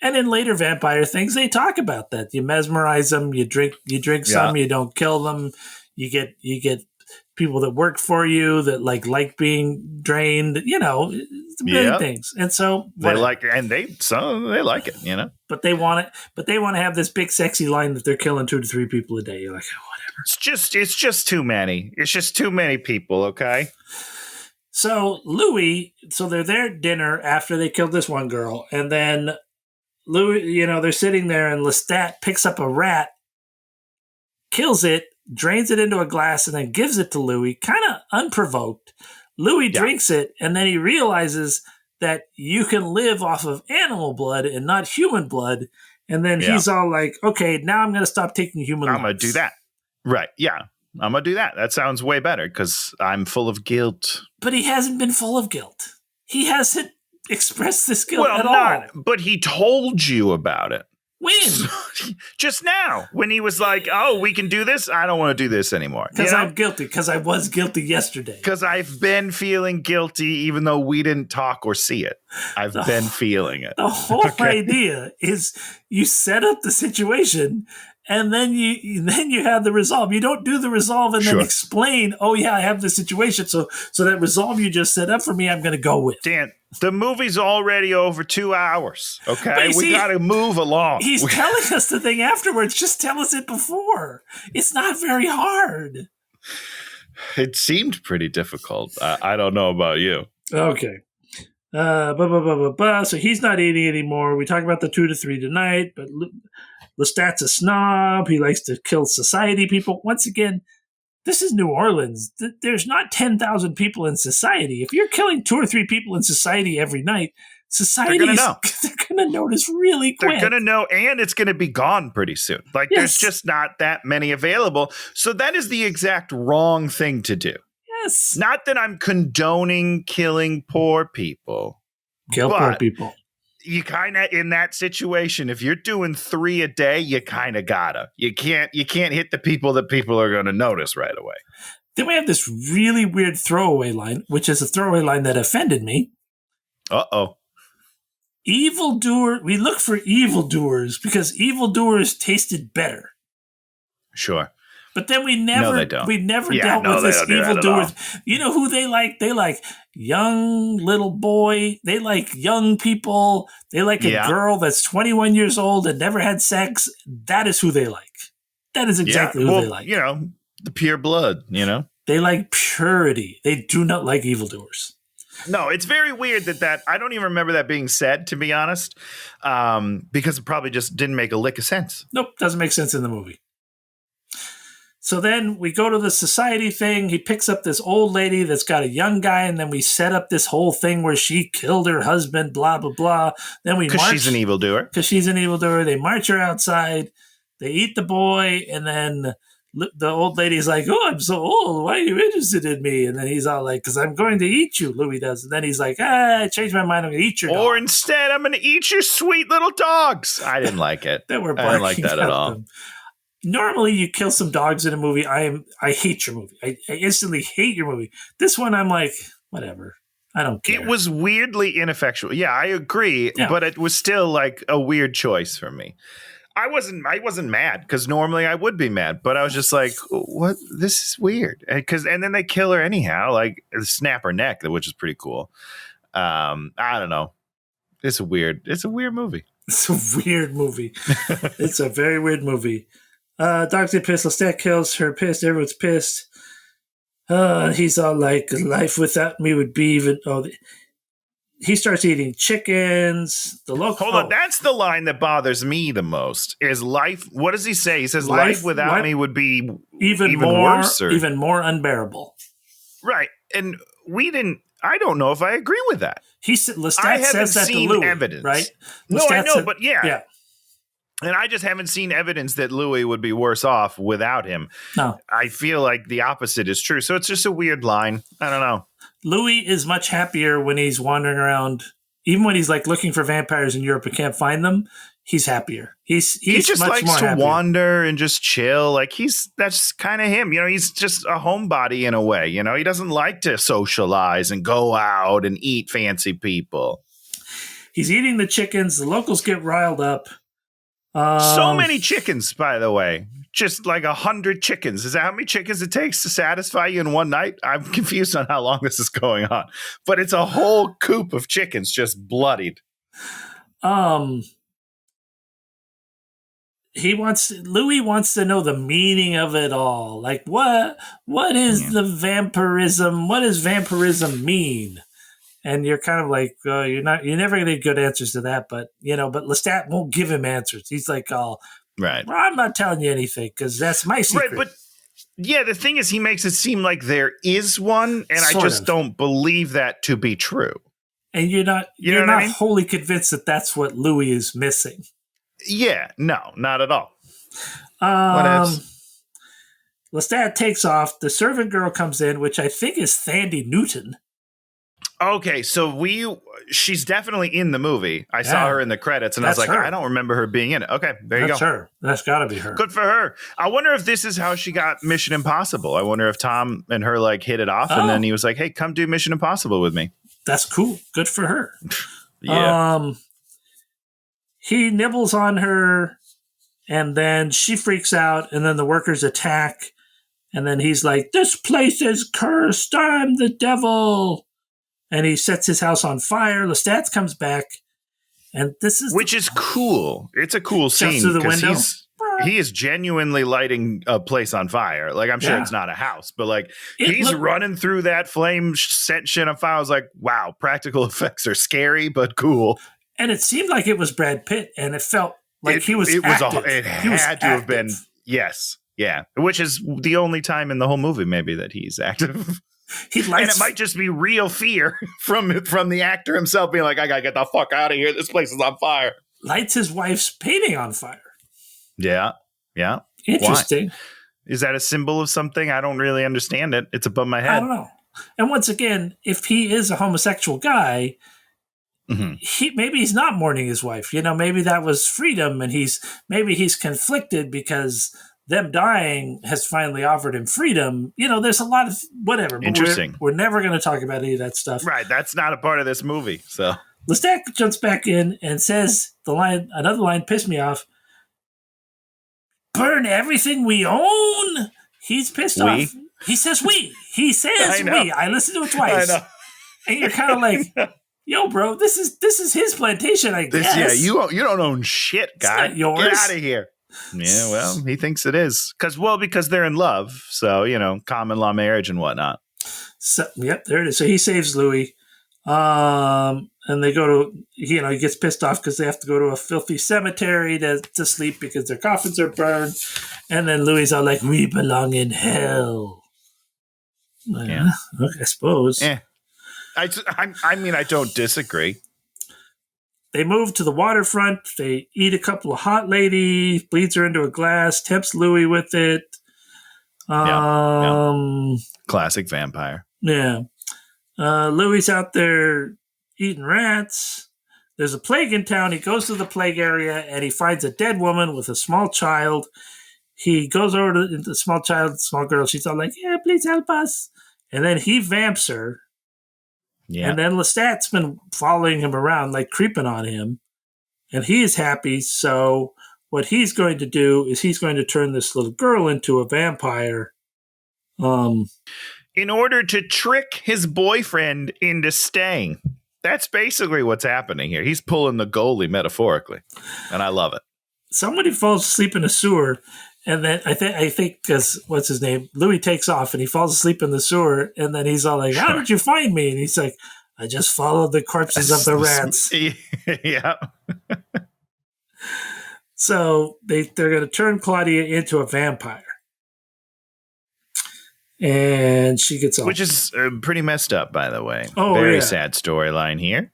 [SPEAKER 1] And in later vampire things, they talk about that. You mesmerize them, you drink some, you don't kill them. You get people that work for you that like being drained, many things. And so
[SPEAKER 2] they like it,
[SPEAKER 1] But they want it, they want to have this big sexy line that they're killing 2 to 3 people a day. You're like, whatever.
[SPEAKER 2] It's just too many. It's just too many people, okay?
[SPEAKER 1] So Louis, they're there at dinner after they killed this one girl, and then Louis, they're sitting there, and Lestat picks up a rat, kills it, drains it into a glass, and then gives it to Louis, kind of unprovoked. Louis drinks it, and then he realizes that you can live off of animal blood and not human blood, and then he's all like, okay, now I'm going to stop taking human lives.
[SPEAKER 2] I'm going to do that. Right. Yeah. I'm going to do that. That sounds way better because I'm full of guilt.
[SPEAKER 1] But he hasn't been full of guilt. He hasn't expressed this guilt at all.
[SPEAKER 2] But he told you about it.
[SPEAKER 1] When?
[SPEAKER 2] Just now. When he was like, oh, we can do this? I don't want to do this anymore.
[SPEAKER 1] Because I'm guilty. Because I was guilty yesterday.
[SPEAKER 2] Because I've been feeling guilty even though we didn't talk or see it. I've been feeling it.
[SPEAKER 1] The whole idea is you set up the situation and then you have the resolve. You don't do the resolve and then explain, oh yeah, I have this situation. So that resolve you just set up for me, I'm going to go with.
[SPEAKER 2] Dan, the movie's already over 2 hours. Okay, we got to move along.
[SPEAKER 1] He's telling us the thing afterwards. Just tell us it before. It's not very hard.
[SPEAKER 2] It seemed pretty difficult. I don't know about you.
[SPEAKER 1] Okay. So he's not eating anymore. We talk about the 2 to 3 tonight, but Lestat's a snob. He likes to kill society people. Once again, this is New Orleans. There's not 10,000 people in society. If you're killing 2 or 3 people in society every night, society they're going to notice really quick.
[SPEAKER 2] They're going to know, and it's going to be gone pretty soon. Like there's just not that many available. So that is the exact wrong thing to do.
[SPEAKER 1] Yes.
[SPEAKER 2] Not that I'm condoning killing poor people.
[SPEAKER 1] Kill poor people.
[SPEAKER 2] You kind of in that situation, if you're doing 3 a day, you kind of gotta. You can't hit the people that people are going to notice right away.
[SPEAKER 1] Then we have this really weird throwaway line, which is a throwaway line that offended me.
[SPEAKER 2] Uh-oh.
[SPEAKER 1] Evildoer. We look for evildoers because evildoers tasted better.
[SPEAKER 2] Sure.
[SPEAKER 1] But then we never dealt with this evildoers. You know who they like? They like young little boy. They like young people. They like a girl that's 21 years old and never had sex. That is who they like. That is exactly who they like.
[SPEAKER 2] You know, the pure blood, you know?
[SPEAKER 1] They like purity. They do not like evildoers.
[SPEAKER 2] No, it's very weird that I don't even remember that being said, to be honest, because it probably just didn't make a lick of sense.
[SPEAKER 1] Nope, doesn't make sense in the movie. So then we go to the society thing. He picks up this old lady that's got a young guy, and then we set up this whole thing where she killed her husband, blah, blah, blah. Then we march.
[SPEAKER 2] Because she's an evildoer.
[SPEAKER 1] Because she's an evildoer. They march her outside. They eat the boy, and then the old lady's like, oh, I'm so old. Why are you interested in me? And then he's all like, because I'm going to eat you, Louis does. And then he's like, I changed my mind. I'm going to eat your dog.
[SPEAKER 2] Or instead, I'm going to eat your sweet little dogs. I didn't like it.
[SPEAKER 1] I
[SPEAKER 2] didn't like that at all.
[SPEAKER 1] Them. Normally, you kill some dogs in a movie. I hate your movie. I instantly hate your movie. This one, I'm like, whatever. I don't care.
[SPEAKER 2] It was weirdly ineffectual. Yeah, I agree. Yeah. But it was still like a weird choice for me. I wasn't mad because normally I would be mad, but I was just like, what? This is weird. And then they kill her anyhow, like snap her neck, which is pretty cool. I don't know. It's a weird movie.
[SPEAKER 1] It's a weird movie. It's a very weird movie. Dr. Pissed, Lestat kills her pissed. Everyone's pissed. He's all like, life without me would be even. He starts eating chickens.
[SPEAKER 2] Hold on, that's the line that bothers me the most. Is life? What does he say? He says, life without me would be even worse,
[SPEAKER 1] even more unbearable.
[SPEAKER 2] Right, and I don't know if I agree with that.
[SPEAKER 1] Lestat says that to Louis,
[SPEAKER 2] evidence,
[SPEAKER 1] right?
[SPEAKER 2] No, I know, but yeah. And I just haven't seen evidence that Louis would be worse off without him.
[SPEAKER 1] No.
[SPEAKER 2] I feel like the opposite is true. So it's just a weird line. I don't know.
[SPEAKER 1] Louis is much happier when he's wandering around. Even when he's like looking for vampires in Europe and can't find them, he's happier. He
[SPEAKER 2] just
[SPEAKER 1] much
[SPEAKER 2] likes
[SPEAKER 1] more
[SPEAKER 2] to
[SPEAKER 1] happier.
[SPEAKER 2] wander and just chill. Like that's kind of him. You know, he's just a homebody in a way. You know, he doesn't like to socialize and go out and eat fancy people.
[SPEAKER 1] He's eating the chickens. The locals get riled up.
[SPEAKER 2] So many chickens, by the way. Just like 100 chickens. Is that how many chickens it takes to satisfy you in one night? I'm confused on how long this is going on. But it's a whole coop of chickens just bloodied.
[SPEAKER 1] Louis wants to know the meaning of it all. Like what is the vampirism? What does vampirism mean? And you're kind of like, you're never going to get good answers to that. But Lestat won't give him answers. He's like, right. Well, I'm not telling you anything because that's my secret.
[SPEAKER 2] Right, but yeah, the thing is, he makes it seem like there is one, and I just don't believe that to be true.
[SPEAKER 1] And you're not wholly convinced that that's what Louis is missing.
[SPEAKER 2] Yeah, no, not at all.
[SPEAKER 1] Lestat takes off. The servant girl comes in, which I think is Thandie Newton.
[SPEAKER 2] Okay, so she's definitely in the movie. I saw her in the credits, and I was like, I don't remember her being in it. Okay, there you go.
[SPEAKER 1] That's her. That's got to be her.
[SPEAKER 2] Good for her. I wonder if this is how she got Mission Impossible. I wonder if Tom and her like hit it off, and then he was like, hey, come do Mission Impossible with me.
[SPEAKER 1] That's cool. Good for her.
[SPEAKER 2] Yeah.
[SPEAKER 1] He nibbles on her, and then she freaks out, and then the workers attack, and then he's like, this place is cursed. I'm the devil. And he sets his house on fire. Lestat comes back, and
[SPEAKER 2] which is cool. It's a cool scene
[SPEAKER 1] through the window.
[SPEAKER 2] He is genuinely lighting a place on fire. Like I'm sure it's not a house, but like he's running through that flame, set shit on fire. I was like, wow, practical effects are scary but cool.
[SPEAKER 1] And it seemed like it was Brad Pitt, and it felt like he was. It active.
[SPEAKER 2] It had to have been. Yes, yeah. Which is the only time in the whole movie, maybe, that he's active. And it might just be real fear from the actor himself being like, I gotta get the fuck out of here. This place is on fire.
[SPEAKER 1] Lights his wife's painting on fire.
[SPEAKER 2] Yeah. Yeah.
[SPEAKER 1] Interesting.
[SPEAKER 2] Why? Is that a symbol of something? I don't really understand it. It's above my head.
[SPEAKER 1] I don't know. And once again, if he is a homosexual guy, maybe he's not mourning his wife. Maybe that was freedom, and he's conflicted because them dying has finally offered him freedom. There's a lot of whatever. But
[SPEAKER 2] interesting.
[SPEAKER 1] We're never going to talk about any of that stuff.
[SPEAKER 2] Right. That's not a part of this movie. So
[SPEAKER 1] Lestat jumps back in and says another line pissed me off. Burn everything we own? He's pissed off. He says we. He says we. I listened to it twice. I know. And you're kind of like, yo, bro, this is his plantation, I guess.
[SPEAKER 2] Yeah, you don't own shit, guy.
[SPEAKER 1] It's not yours.
[SPEAKER 2] Get out of here. Yeah, well, he thinks it is. Because they're in love. So, common law marriage and whatnot.
[SPEAKER 1] So, yep, there it is. So he saves Louis. And they go to, he gets pissed off because they have to go to a filthy cemetery to sleep because their coffins are burned. And then Louis are like, we belong in hell. Yeah. Okay, I suppose.
[SPEAKER 2] Yeah. I mean, I don't disagree.
[SPEAKER 1] They move to the waterfront. They eat a couple of hot ladies, bleeds her into a glass, tempts Louis with it.
[SPEAKER 2] Classic vampire.
[SPEAKER 1] Yeah. Louis out there eating rats. There's a plague in town. He goes to the plague area and he finds a dead woman with a small child. He goes over to the small girl. She's all like, yeah, please help us. And then he vamps her. Yeah. And then Lestat's been following him around, like creeping on him. And he is happy. So what he's going to do is he's going to turn this little girl into a vampire.
[SPEAKER 2] In order to trick his boyfriend into staying. That's basically what's happening here. He's pulling the goalie metaphorically. And I love it.
[SPEAKER 1] Somebody falls asleep in a sewer. And then I think because what's his name? Louis takes off and he falls asleep in the sewer. And then he's all like, how did you find me? And he's like, I just followed the corpses of the rats.
[SPEAKER 2] Yeah.
[SPEAKER 1] So they're going to turn Claudia into a vampire. And she gets off.
[SPEAKER 2] Which is pretty messed up, by the way.
[SPEAKER 1] Oh,
[SPEAKER 2] very sad storyline here.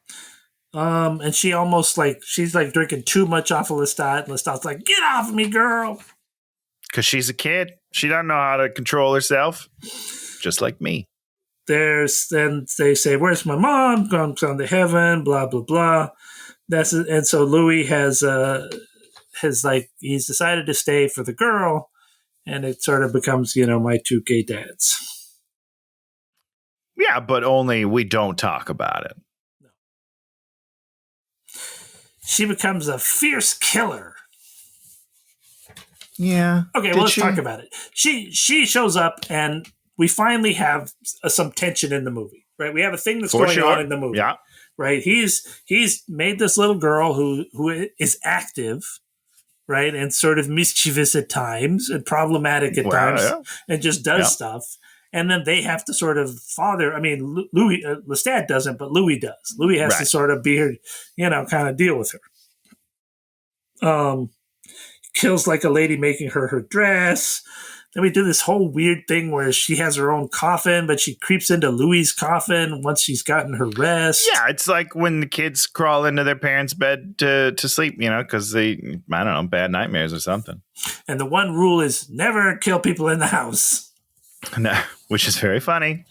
[SPEAKER 1] And she almost she's drinking too much off of Lestat. And Lestat's like, get off of me, girl.
[SPEAKER 2] Because she's a kid. She doesn't know how to control herself. Just like me.
[SPEAKER 1] Then they say, where's my mom? Gone to heaven, blah, blah, blah. And so Louis has he's decided to stay for the girl. And it sort of becomes, my two gay dads.
[SPEAKER 2] Yeah, but only we don't talk about it.
[SPEAKER 1] No. She becomes a fierce killer.
[SPEAKER 2] Yeah.
[SPEAKER 1] Okay, well, let's talk about it. She shows up, and we finally have some tension in the movie, right? We have a thing that's going on in the movie.
[SPEAKER 2] Yeah.
[SPEAKER 1] Right? He's made this little girl who is active, right, and sort of mischievous at times and problematic at times, and just does stuff. And then they have to sort of father. I mean, Louis Lestat doesn't, but Louis does. Louis has to sort of be her, kind of deal with her. Kills like a lady making her dress. Then we do this whole weird thing where she has her own coffin, but she creeps into Louis' coffin once she's gotten her rest.
[SPEAKER 2] Yeah, it's like when the kids crawl into their parents' bed to sleep, because they, I don't know, bad nightmares or something.
[SPEAKER 1] And the one rule is never kill people in the house.
[SPEAKER 2] No, which is very funny.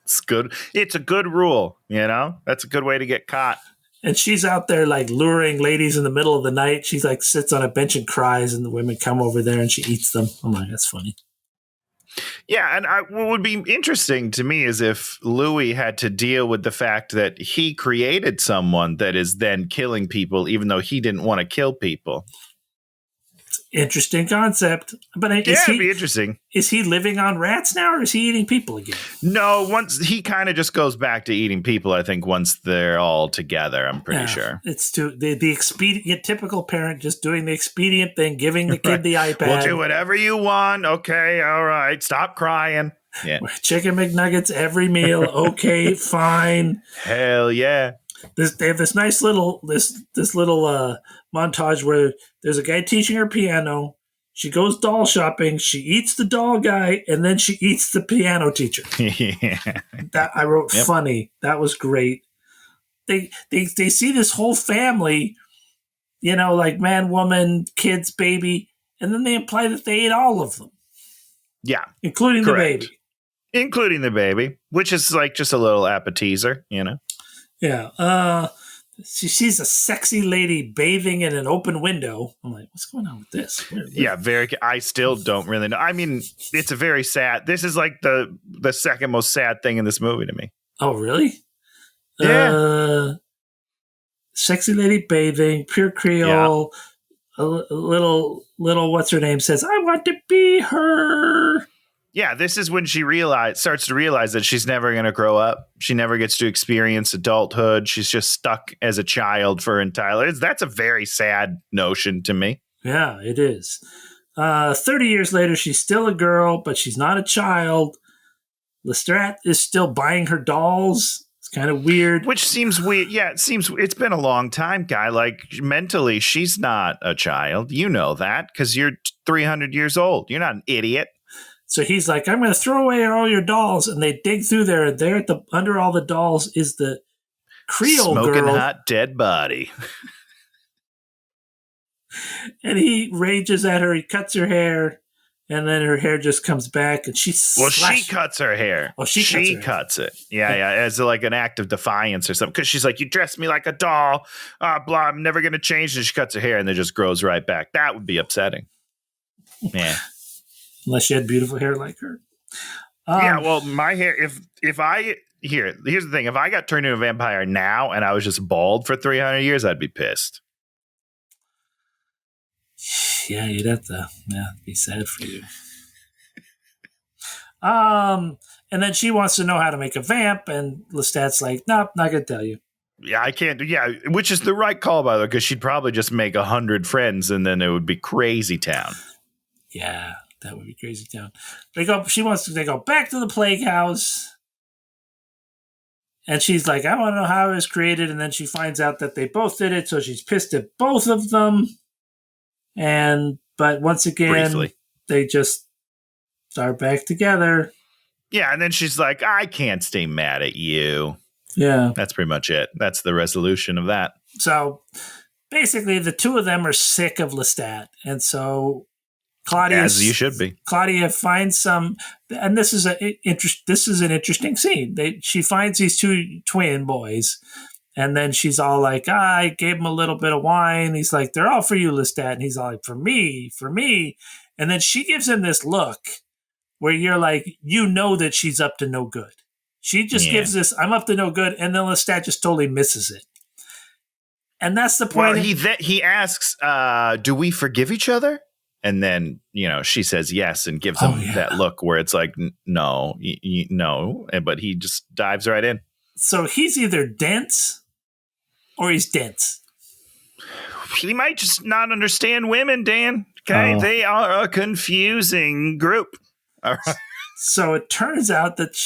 [SPEAKER 2] It's good. It's a good rule, That's a good way to get caught.
[SPEAKER 1] And she's out there luring ladies in the middle of the night. She's sits on a bench and cries, and the women come over there and she eats them. I'm like, that's funny.
[SPEAKER 2] Yeah, and what would be interesting to me is if Louis had to deal with the fact that he created someone that is then killing people, even though he didn't want to kill people.
[SPEAKER 1] Interesting concept. But
[SPEAKER 2] it'd be interesting.
[SPEAKER 1] Is he living on rats now, or is he eating people again?
[SPEAKER 2] No, once he kind of just goes back to eating people, I think, once they're all together, I'm pretty sure.
[SPEAKER 1] It's the expedient, typical parent just doing the expedient thing, giving the kid the iPad.
[SPEAKER 2] We'll do whatever you want. Okay, all right. Stop crying. Yeah.
[SPEAKER 1] Chicken McNuggets every meal. Okay, fine.
[SPEAKER 2] Hell yeah.
[SPEAKER 1] They have this nice little montage where there's a guy teaching her piano. She goes doll shopping. She eats the doll guy, and then she eats the piano teacher.
[SPEAKER 2] Yeah.
[SPEAKER 1] That I wrote funny. That was great. They see this whole family, man, woman, kids, baby, and then they imply that they ate all of them.
[SPEAKER 2] Yeah,
[SPEAKER 1] including the baby.
[SPEAKER 2] Including the baby, which is just a little appetizer,
[SPEAKER 1] Yeah. She sees a sexy lady bathing in an open window. I'm like, what's going on with this?
[SPEAKER 2] Yeah, I still don't really know. I mean, it's a very sad. This is the second most sad thing in this movie to me.
[SPEAKER 1] Oh, really?
[SPEAKER 2] Yeah.
[SPEAKER 1] Sexy lady bathing, pure Creole. A little what's her name says, I want to be her.
[SPEAKER 2] Yeah, this is when she starts to realize that she's never going to grow up. She never gets to experience adulthood. She's just stuck as a child for entire. That's a very sad notion to me.
[SPEAKER 1] Yeah, it is. 30 years later, she's still a girl, but she's not a child. Lestat is still buying her dolls. It's kind of weird.
[SPEAKER 2] Which seems weird. Yeah, it's been a long time, guy. Like, mentally, she's not a child. You know that because you're 300 years old. You're not an idiot.
[SPEAKER 1] So he's like, I'm going to throw away all your dolls. And they dig through there. And there under all the dolls is the Creole
[SPEAKER 2] Smoking
[SPEAKER 1] girl.
[SPEAKER 2] hot dead body.
[SPEAKER 1] And he rages at her. He cuts her hair. And then her hair just comes back. And she
[SPEAKER 2] cuts her hair.
[SPEAKER 1] Oh, she
[SPEAKER 2] cuts it. Yeah, as like an act of defiance or something. Because she's like, you dressed me like a doll. Blah, I'm never going to change. And she cuts her hair and then just grows right back. That would be upsetting. Yeah.
[SPEAKER 1] Unless she had beautiful hair like her.
[SPEAKER 2] Yeah, well, my hair, if I, here's the thing. If I got turned into a vampire now and I was just bald for 300 years, I'd be pissed.
[SPEAKER 1] Yeah, you'd have to be sad for you. And then she wants to know how to make a vamp, and Lestat's like, nope, not going to tell you.
[SPEAKER 2] Yeah, I can't. Yeah, which is the right call, by the way, because she'd probably just make 100 friends and then it would be crazy town.
[SPEAKER 1] Yeah, that would be crazy town. They go back to the plague house. And she's like, I want to know how it was created. And then she finds out that they both did it. So she's pissed at both of them. But once again, briefly, they just are back together.
[SPEAKER 2] Yeah. And then she's like, I can't stay mad at you.
[SPEAKER 1] Yeah.
[SPEAKER 2] That's pretty much it. That's the resolution of that.
[SPEAKER 1] So basically the two of them are sick of Lestat. And so Claudia,
[SPEAKER 2] as you should be.
[SPEAKER 1] Claudia finds some, and this is an interesting scene. She finds these two twin boys, and then she's all like, I gave him a little bit of wine. He's like, they're all for you, Lestat. And he's all like, for me. And then she gives him this look where you're like, you know that she's up to no good. She just gives this, I'm up to no good, and then Lestat just totally misses it. And that's the point.
[SPEAKER 2] Well, he asks, do we forgive each other? And then, she says yes and gives him that look where it's like, no, no. But he just dives right in. So
[SPEAKER 1] he's either dense or he's dense.
[SPEAKER 2] He might just not understand women, Dan. Okay. They are a confusing group. All right.
[SPEAKER 1] So it turns out that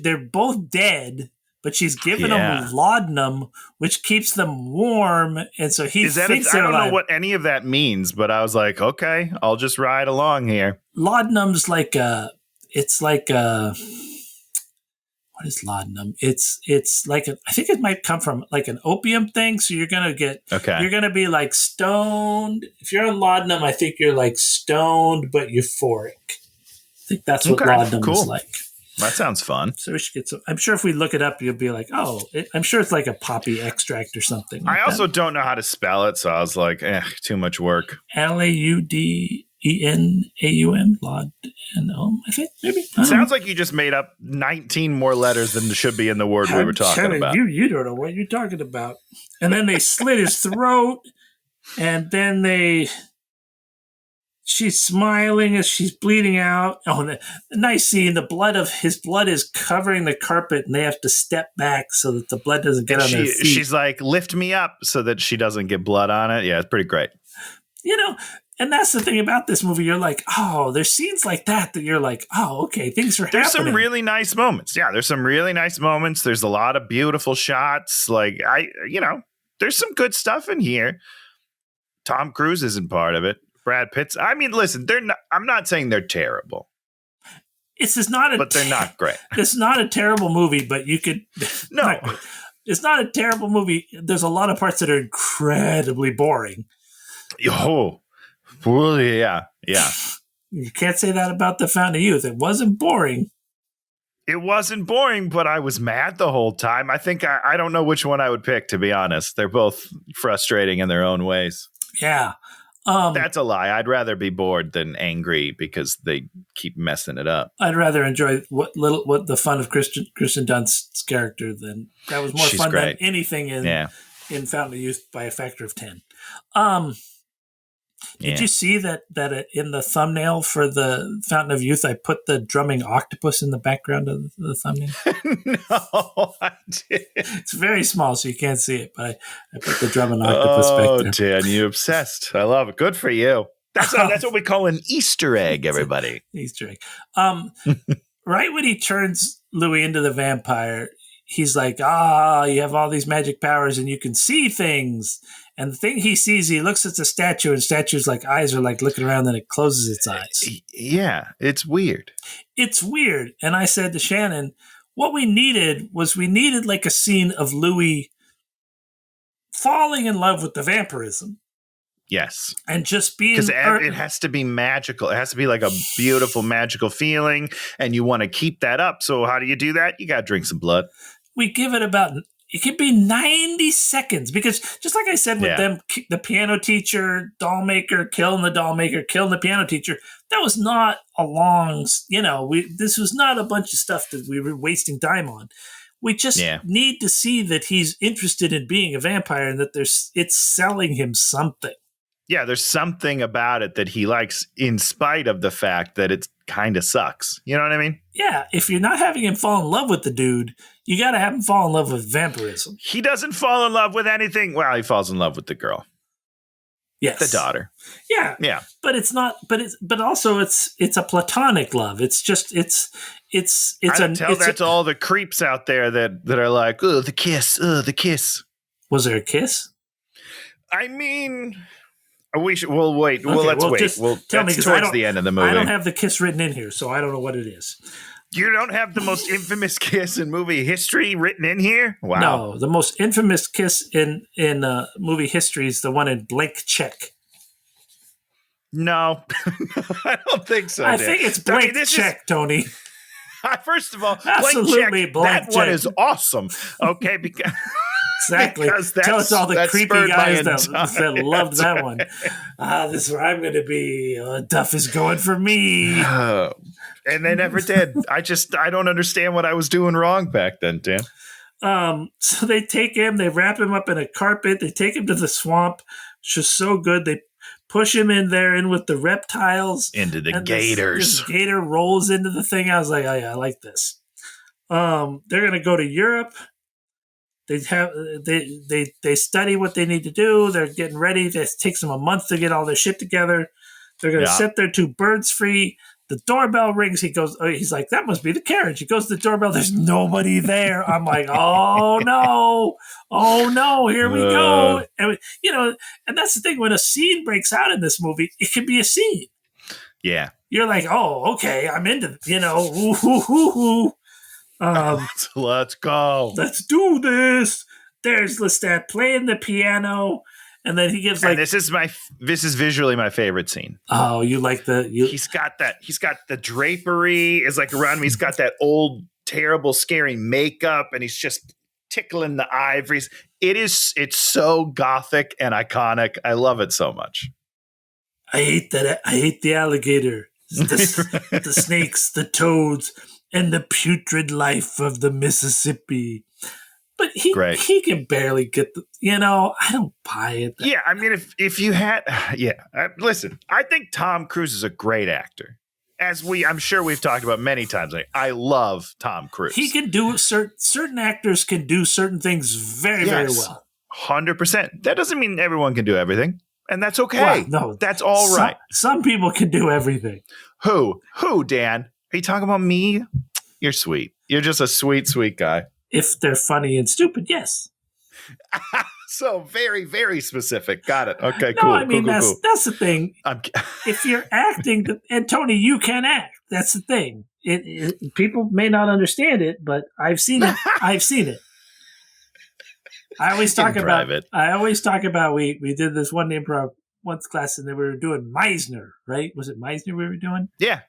[SPEAKER 1] they're both dead, but she's given them laudanum, which keeps them warm, and so he thinks they're alive. I don't know what
[SPEAKER 2] any of that means, but I was like, okay, I'll just ride along here.
[SPEAKER 1] Laudanum's like what is laudanum? It's like I think it might come from like an opium thing. So you're gonna be like stoned. If you're on laudanum, I think you're like stoned but euphoric. I think that's what laudanum is like.
[SPEAKER 2] That sounds fun.
[SPEAKER 1] So we should get some. I'm sure if we look it up, you'll be like, I'm sure it's like a poppy extract or something. Like
[SPEAKER 2] I also don't know how to spell it, so I was like, too much work.
[SPEAKER 1] Laudenaum, laudanum, I think, maybe.
[SPEAKER 2] Sounds like you just made up 19 more letters than should be in the word we were talking about.
[SPEAKER 1] You don't know what you're talking about. And then they slit his throat, and then she's smiling as she's bleeding out. Oh, the nice scene. His blood is covering the carpet, and they have to step back so that the blood doesn't get on their feet.
[SPEAKER 2] She's like, lift me up so that she doesn't get blood on it. Yeah, it's pretty great.
[SPEAKER 1] And that's the thing about this movie. You're like, there's scenes like that you're like, okay, things are happening.
[SPEAKER 2] There's some really nice moments. Yeah, there's some really nice moments. There's a lot of beautiful shots. Like, there's some good stuff in here. Tom Cruise isn't part of it. Brad Pitt's. I mean, listen, I'm not saying they're terrible. But they're not great.
[SPEAKER 1] It's not a terrible movie, but you could.
[SPEAKER 2] No.
[SPEAKER 1] It's not a terrible movie. There's a lot of parts that are incredibly boring.
[SPEAKER 2] Oh, well, yeah.
[SPEAKER 1] You can't say that about The Fountain of Youth. It wasn't boring.
[SPEAKER 2] It wasn't boring, but I was mad the whole time. I think I don't know which one I would pick, to be honest. They're both frustrating in their own ways.
[SPEAKER 1] Yeah.
[SPEAKER 2] That's a lie. I'd rather be bored than angry because they keep messing it up.
[SPEAKER 1] I'd rather enjoy what the fun of Kirsten Dunst's character than that was more fun than anything in in Fountain of Youth by a factor of 10. Did you see that in the thumbnail for the Fountain of Youth, I put the drumming octopus in the background of the thumbnail?
[SPEAKER 2] No, I did.
[SPEAKER 1] It's very small, so you can't see it, but I put the drumming octopus back there.
[SPEAKER 2] Dan, you obsessed. I love it. Good for you. That's what we call an Easter egg, everybody.
[SPEAKER 1] Easter egg. Right when he turns Louis into the vampire, he's like, you have all these magic powers and you can see things. And the thing he sees, he looks at the statue, and statue's like eyes are like looking around, and it closes its eyes.
[SPEAKER 2] Yeah, it's weird.
[SPEAKER 1] It's weird. And I said to Shannon, what we needed like a scene of Louis falling in love with the vampirism.
[SPEAKER 2] Yes.
[SPEAKER 1] And just being...
[SPEAKER 2] Because it has to be magical. It has to be like a beautiful, magical feeling, and you want to keep that up. So how do you do that? You got to drink some blood.
[SPEAKER 1] We give it about... It could be 90 seconds, because just like I said with them, the piano teacher, doll maker, killing the doll maker, killing the piano teacher, that was not a long, this was not a bunch of stuff that we were wasting time on. We just need to see that he's interested in being a vampire and that it's selling him something.
[SPEAKER 2] Yeah, there's something about it that he likes in spite of the fact that it kind of sucks. You know what I mean?
[SPEAKER 1] Yeah, if you're not having him fall in love with the dude, you got to have him fall in love with vampirism.
[SPEAKER 2] He doesn't fall in love with anything. Well, he falls in love with the girl.
[SPEAKER 1] Yes.
[SPEAKER 2] The daughter.
[SPEAKER 1] Yeah.
[SPEAKER 2] Yeah.
[SPEAKER 1] But it's not, but also it's a platonic love. It's just, it's
[SPEAKER 2] that's all the creeps out there that are like, oh, the kiss.
[SPEAKER 1] Was there a kiss?
[SPEAKER 2] I mean... We'll wait.
[SPEAKER 1] Okay,
[SPEAKER 2] let's wait.
[SPEAKER 1] Just tell me,
[SPEAKER 2] towards the end of the movie.
[SPEAKER 1] I don't have the kiss written in here, so I don't know what it is.
[SPEAKER 2] You don't have the most infamous kiss in movie history written in here? Wow.
[SPEAKER 1] No, the most infamous kiss in movie history is the one in Blank Check.
[SPEAKER 2] No, I don't think so.
[SPEAKER 1] I think it's Blank Check, Tony.
[SPEAKER 2] First of all,
[SPEAKER 1] Absolutely
[SPEAKER 2] Blank Check. That one is awesome. Okay, because...
[SPEAKER 1] Exactly. Tell us all the creepy guys that loved that one. This is where I'm going to be. Duff is going for me.
[SPEAKER 2] And they never did. I don't understand what I was doing wrong back then, Dan.
[SPEAKER 1] So they take him, they wrap him up in a carpet, they take him to the swamp. It's just so good. They push him in with the reptiles.
[SPEAKER 2] Into the gators.
[SPEAKER 1] This gator rolls into the thing. I was like, oh yeah, I like this. They're going to go to Europe. They study what they need to do. They're getting ready. It takes them a month to get all their shit together. They're going to set their two birds free. The doorbell rings. He's like, that must be the carriage. He goes to the doorbell. There's nobody there. I'm like, oh no, here we go. And and that's the thing. When a scene breaks out in this movie, it can be a scene.
[SPEAKER 2] Yeah.
[SPEAKER 1] You're like, oh, okay, I'm into it.
[SPEAKER 2] Let's go.
[SPEAKER 1] Let's do this. There's Lestat playing the piano, and then he gives
[SPEAKER 2] this is visually my favorite scene.
[SPEAKER 1] Oh, you like
[SPEAKER 2] he's got the drapery is like around him. He's got that old, terrible, scary makeup, and he's just tickling the ivories. It's so gothic and iconic. I love it so much.
[SPEAKER 1] I hate that. I hate the alligator, the snakes, the toads, and the putrid life of the Mississippi. But he can barely get I don't buy it.
[SPEAKER 2] Yeah, I mean, if you had, listen, I think Tom Cruise is a great actor. I'm sure we've talked about many times. I love Tom Cruise.
[SPEAKER 1] He can do certain actors can do certain things very, very well.
[SPEAKER 2] 100%. That doesn't mean everyone can do everything. And that's okay. Well, no, that's all right.
[SPEAKER 1] Some people can do everything.
[SPEAKER 2] Who, Dan? Are you talking about me? You're sweet. You're just a sweet, sweet guy.
[SPEAKER 1] If they're funny and stupid, yes.
[SPEAKER 2] So very, very specific. Got it. Okay,
[SPEAKER 1] no,
[SPEAKER 2] cool.
[SPEAKER 1] I mean,
[SPEAKER 2] cool.
[SPEAKER 1] That's the thing. If you're acting, and Tony, you can act. That's the thing. People may not understand it, but I've seen it. I always talk about we did this one improv once class, and they were doing Meisner, right? Was it Meisner we were doing?
[SPEAKER 2] Yeah.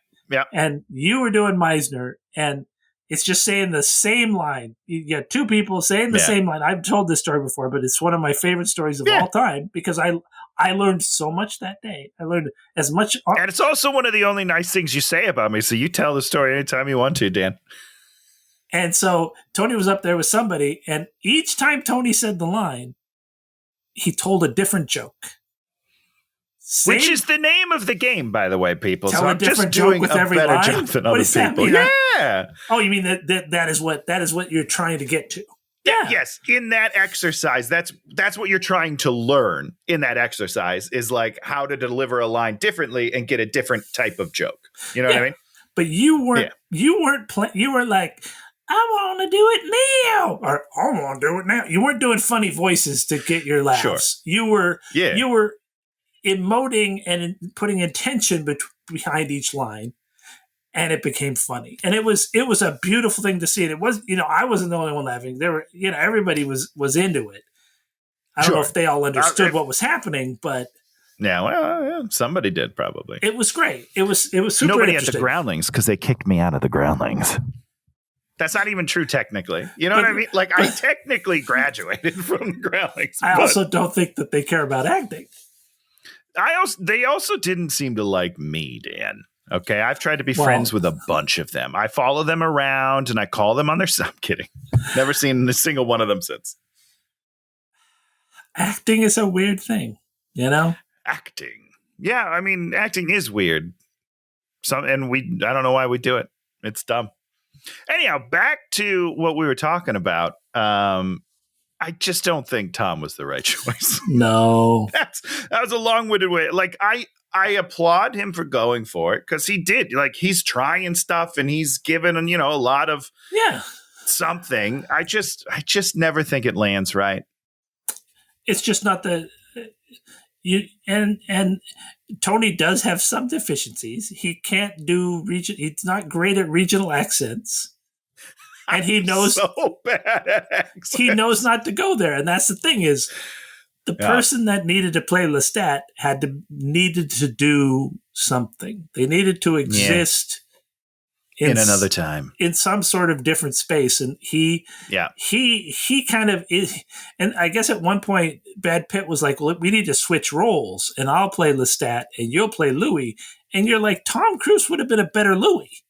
[SPEAKER 1] And you were doing Meisner, and it's just saying the same line. You get two people saying the same line. I've told this story before, but it's one of my favorite stories of all time because I learned so much that day. I learned as much.
[SPEAKER 2] And it's also one of the only nice things you say about me. So you tell the story anytime you want to, Dan.
[SPEAKER 1] And so Tony was up there with somebody, and each time Tony said the line, he told a different joke.
[SPEAKER 2] Which is the name of the game, by the way, people.
[SPEAKER 1] Tell
[SPEAKER 2] so
[SPEAKER 1] a
[SPEAKER 2] I'm just
[SPEAKER 1] different joke
[SPEAKER 2] doing
[SPEAKER 1] with
[SPEAKER 2] a
[SPEAKER 1] every
[SPEAKER 2] better
[SPEAKER 1] line?
[SPEAKER 2] job than
[SPEAKER 1] What
[SPEAKER 2] other
[SPEAKER 1] does that
[SPEAKER 2] people.
[SPEAKER 1] mean?
[SPEAKER 2] Yeah.
[SPEAKER 1] Oh, you mean that is what you're trying to get to? Yeah.
[SPEAKER 2] Yes, in that exercise, that's what you're trying to learn in that exercise is like how to deliver a line differently and get a different type of joke. You know what I mean?
[SPEAKER 1] But you weren't you were like, I want to do it now, or I want to do it now. You weren't doing funny voices to get your laughs.
[SPEAKER 2] Sure.
[SPEAKER 1] You were emoting and putting intention behind each line, and it became funny. And it was a beautiful thing to see. And it was, I wasn't the only one laughing. There were, everybody was into it. I don't know if they all understood what was happening, but
[SPEAKER 2] yeah, well, somebody did probably.
[SPEAKER 1] It was great. It was super
[SPEAKER 2] Nobody
[SPEAKER 1] interesting.
[SPEAKER 2] at the Groundlings because they kicked me out of the Groundlings. That's not even true technically. You know what I mean? Like I technically graduated from the Groundlings.
[SPEAKER 1] I also don't think that they care about acting.
[SPEAKER 2] They also didn't seem to like me, Dan. Okay, I've tried to be friends with a bunch of them. I follow them around and I call them on their. I'm kidding. Never seen a single one of them since.
[SPEAKER 1] Acting is a weird thing,
[SPEAKER 2] Acting, yeah. I mean, acting is weird. I don't know why we do it. It's dumb. Anyhow, back to what we were talking about. I just don't think Tom was the right choice.
[SPEAKER 1] No,
[SPEAKER 2] that was a long-winded way. Like I applaud him for going for it because he did. Like he's trying stuff and he's given a lot of something. I just never think it lands right.
[SPEAKER 1] It's just not and Tony does have some deficiencies. He can't do he's not great at regional accents. And he knows
[SPEAKER 2] so bad at accents.
[SPEAKER 1] He knows not to go there. And that's the thing is the person that needed to play Lestat needed to do something. They needed to exist in
[SPEAKER 2] another time,
[SPEAKER 1] in some sort of different space. And he kind of is. And I guess at one point, Brad Pitt was like, well, we need to switch roles and I'll play Lestat and you'll play Louis. And you're like, Tom Cruise would have been a better Louis.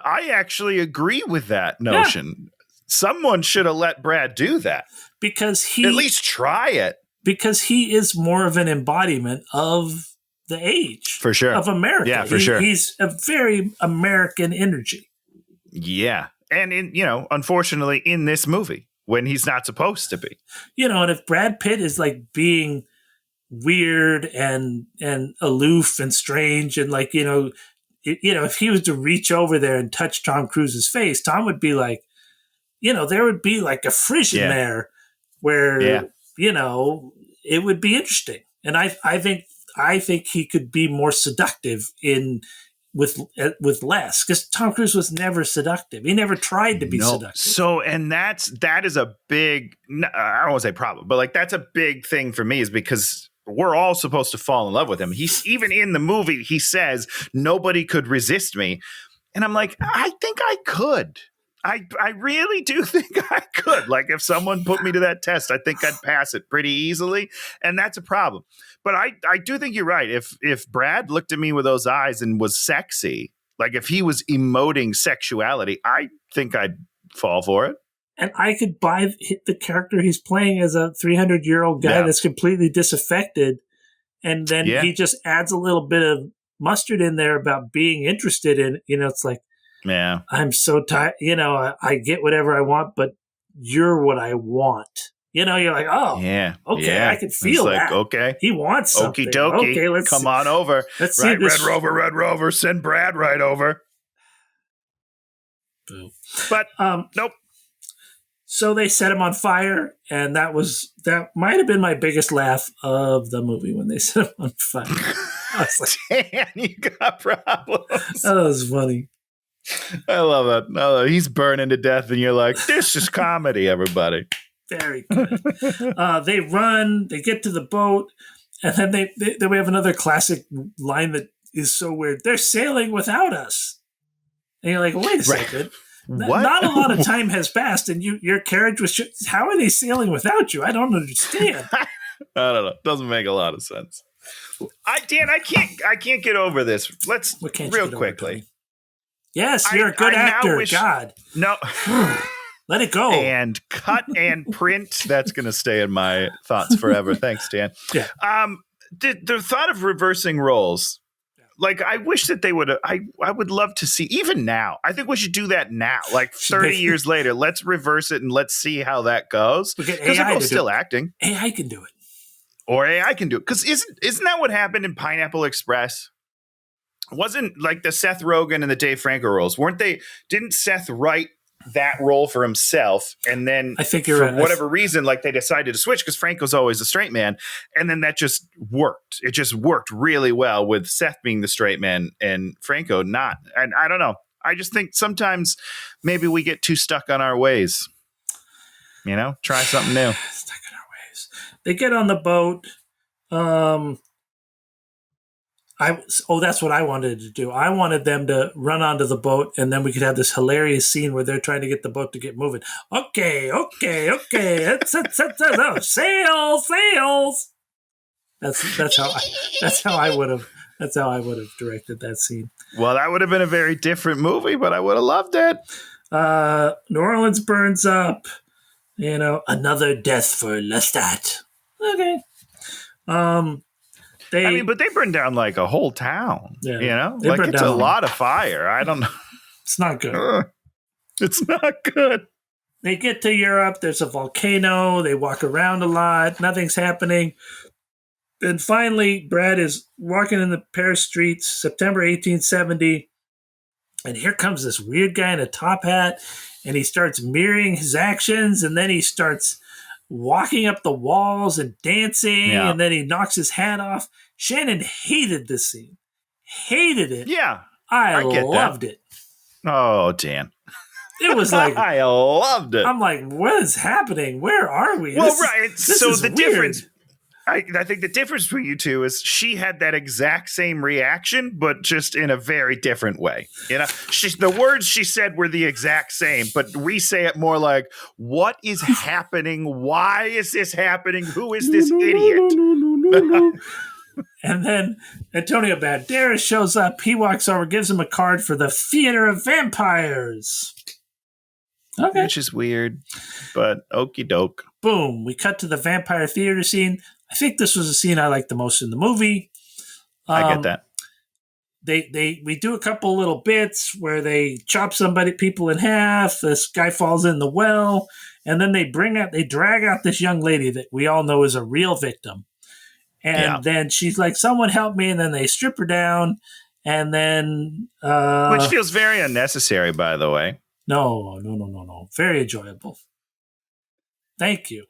[SPEAKER 2] I actually agree with that notion. Yeah. Someone should have let Brad do that.
[SPEAKER 1] Because
[SPEAKER 2] at least try it.
[SPEAKER 1] Because he is more of an embodiment of the age.
[SPEAKER 2] For sure.
[SPEAKER 1] Of America.
[SPEAKER 2] Yeah, for sure.
[SPEAKER 1] He's a very American energy.
[SPEAKER 2] Yeah. And unfortunately in this movie when he's not supposed to be.
[SPEAKER 1] And if Brad Pitt is like being weird and aloof and strange and like, if he was to reach over there and touch Tom Cruise's face, Tom would be like, there would be like a frisson there where, it would be interesting. And I think he could be more seductive with less because Tom Cruise was never seductive. He never tried to be seductive.
[SPEAKER 2] So, and that is a big, I don't want to say problem, but like, that's a big thing for me is because we're all supposed to fall in love with him. He's even in the movie, he says nobody could resist me. And I'm like, I think I could. I really do think I could. Like if someone put me to that test, I think I'd pass it pretty easily. And that's a problem. But I do think you're right. If Brad looked at me with those eyes and was sexy, like if he was emoting sexuality, I think I'd fall for it.
[SPEAKER 1] And I could buy the character he's playing as a 300-year-old guy that's completely disaffected. And then he just adds a little bit of mustard in there about being interested in, it's like, I'm so tired. I get whatever I want, but you're what I want. You're like, okay, I can feel that.
[SPEAKER 2] Okay,
[SPEAKER 1] he wants something.
[SPEAKER 2] Okie dokie.
[SPEAKER 1] Okay, let's
[SPEAKER 2] come on over.
[SPEAKER 1] Let's see
[SPEAKER 2] this. Red Rover, send Brad right over.
[SPEAKER 1] Boo.
[SPEAKER 2] But nope.
[SPEAKER 1] So they set him on fire, and that might have been my biggest laugh of the movie when they set him on fire. I was like,
[SPEAKER 2] damn, you got problems.
[SPEAKER 1] That was funny.
[SPEAKER 2] I love that. No, he's burning to death, and you're like, this is comedy, everybody.
[SPEAKER 1] Very good. They run, they get to the boat, and then then we have another classic line that is so weird. They're sailing without us. And you're like, wait a second.
[SPEAKER 2] What?
[SPEAKER 1] Not a lot of time has passed, and your carriage was. How are they sailing without you? I don't understand.
[SPEAKER 2] I don't know. Doesn't make a lot of sense. Dan, I can't get over this. Let's real quickly.
[SPEAKER 1] Yes, you're a good actor. God.
[SPEAKER 2] No.
[SPEAKER 1] Let it go.
[SPEAKER 2] And cut and print. That's going to stay in my thoughts forever. Thanks, Dan.
[SPEAKER 1] Yeah.
[SPEAKER 2] The thought of reversing roles, like I wish that they would. I would love to see even now. I think we should do that now. Like 30 years later, let's reverse it and let's see how that goes. Because they're both still acting.
[SPEAKER 1] AI can do it.
[SPEAKER 2] Or AI can do it. Because isn't that what happened in Pineapple Express? Wasn't like the Seth Rogen and the Dave Franco roles? Didn't Seth write that role for himself? And then
[SPEAKER 1] I think you're
[SPEAKER 2] for
[SPEAKER 1] right.
[SPEAKER 2] whatever reason, like they decided to switch because Franco's always a straight man. And then that just worked. It just worked really well with Seth being the straight man and Franco not. And I don't know. I just think sometimes maybe we get too stuck on our ways. You know, try something new.
[SPEAKER 1] Stuck in our ways. They get on the boat. That's what I wanted to do. I wanted them to run onto the boat, and then we could have this hilarious scene where they're trying to get the boat to get moving. Okay. It's sails. That's how I would have directed that scene.
[SPEAKER 2] Well, that would have been a very different movie, but I would have loved it.
[SPEAKER 1] New Orleans burns up. You know, another death for Lestat. Okay.
[SPEAKER 2] But they burned down like a whole town. Yeah, you know, like it's a lot of fire. I don't know.
[SPEAKER 1] It's not good.
[SPEAKER 2] It's not good.
[SPEAKER 1] They get to Europe. There's a volcano. They walk around a lot. Nothing's happening. And finally, Brad is walking in the Paris streets, September 1870. And here comes this weird guy in a top hat. And he starts mirroring his actions. And then he starts walking up the walls and dancing. Yeah. And then he knocks his hat off. Shannon hated this scene. Hated it.
[SPEAKER 2] Yeah.
[SPEAKER 1] I loved it.
[SPEAKER 2] Oh, Dan.
[SPEAKER 1] It was like
[SPEAKER 2] I loved it.
[SPEAKER 1] I'm like, what is happening? Where are we?
[SPEAKER 2] Well, right. So the difference, I think the difference between you two is she had that exact same reaction, but just in a very different way. You know, the words she said were the exact same, but we say it more like, "What is happening? Why is this happening? Who is this idiot?"
[SPEAKER 1] No. And then Antonio Banderas shows up. He walks over, gives him a card for the Theater of Vampires. Okay.
[SPEAKER 2] Which is weird, but okie doke.
[SPEAKER 1] Boom. We cut to the vampire theater scene. I think this was the scene I liked the most in the movie.
[SPEAKER 2] I get that.
[SPEAKER 1] We do a couple little bits where they chop people in half. This guy falls in the well, and then they drag out this young lady that we all know is a real victim. And then she's like, "Someone help me!" And then they strip her down, and then
[SPEAKER 2] which feels very unnecessary, by the way.
[SPEAKER 1] No. Very enjoyable. Thank you.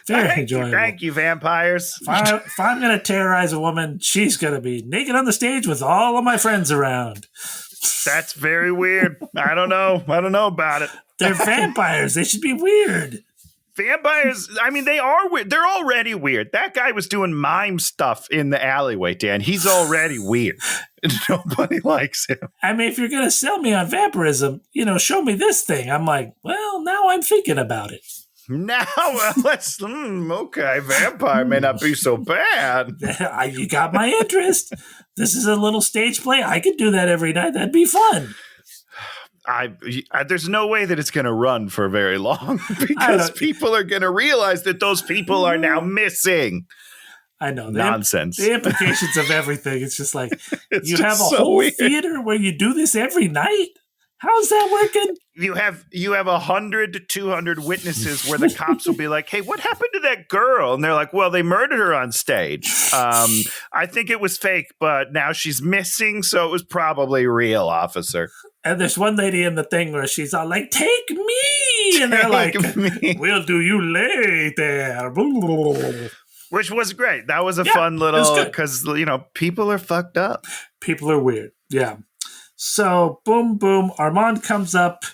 [SPEAKER 1] Very enjoyable.
[SPEAKER 2] Thank you, vampires.
[SPEAKER 1] If I'm going to terrorize a woman, she's going to be naked on the stage with all of my friends around.
[SPEAKER 2] That's very weird. I don't know about it.
[SPEAKER 1] They're vampires. They should be weird.
[SPEAKER 2] Vampires, I mean, they are weird. They're already weird. That guy was doing mime stuff in the alleyway, Dan. He's already weird. Nobody likes him.
[SPEAKER 1] I mean, if you're going to sell me on vampirism, show me this thing. I'm like, well, now I'm thinking about it.
[SPEAKER 2] Now, let's, okay, vampire may not be so bad.
[SPEAKER 1] You got my interest. This is a little stage play. I could do that every night. That'd be fun.
[SPEAKER 2] There's no way that it's going to run for very long because people are going to realize that those people are now missing.
[SPEAKER 1] I know.
[SPEAKER 2] Nonsense.
[SPEAKER 1] The implications of everything. It's just like, you have a whole theater where you do this every night? How's that working?
[SPEAKER 2] You have 100 to 200 witnesses where the cops will be like, "Hey, what happened to that girl?" And they're like, "Well, they murdered her on stage. I think it was fake, but now she's missing, so it was probably real, officer."
[SPEAKER 1] And there's one lady in the thing where she's all like, "Take me!" And they're like, "We'll do you later."
[SPEAKER 2] Which was great. That was a fun little, because, people are fucked up.
[SPEAKER 1] People are weird. Yeah. So, boom, boom. Armand comes up.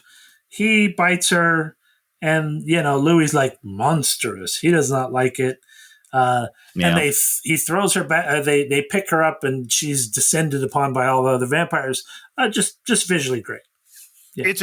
[SPEAKER 1] He bites her. And, Louis like, monstrous. He does not like it. And he throws her back. They pick her up, and she's descended upon by all the other vampires. Just visually great. Yeah.
[SPEAKER 2] It's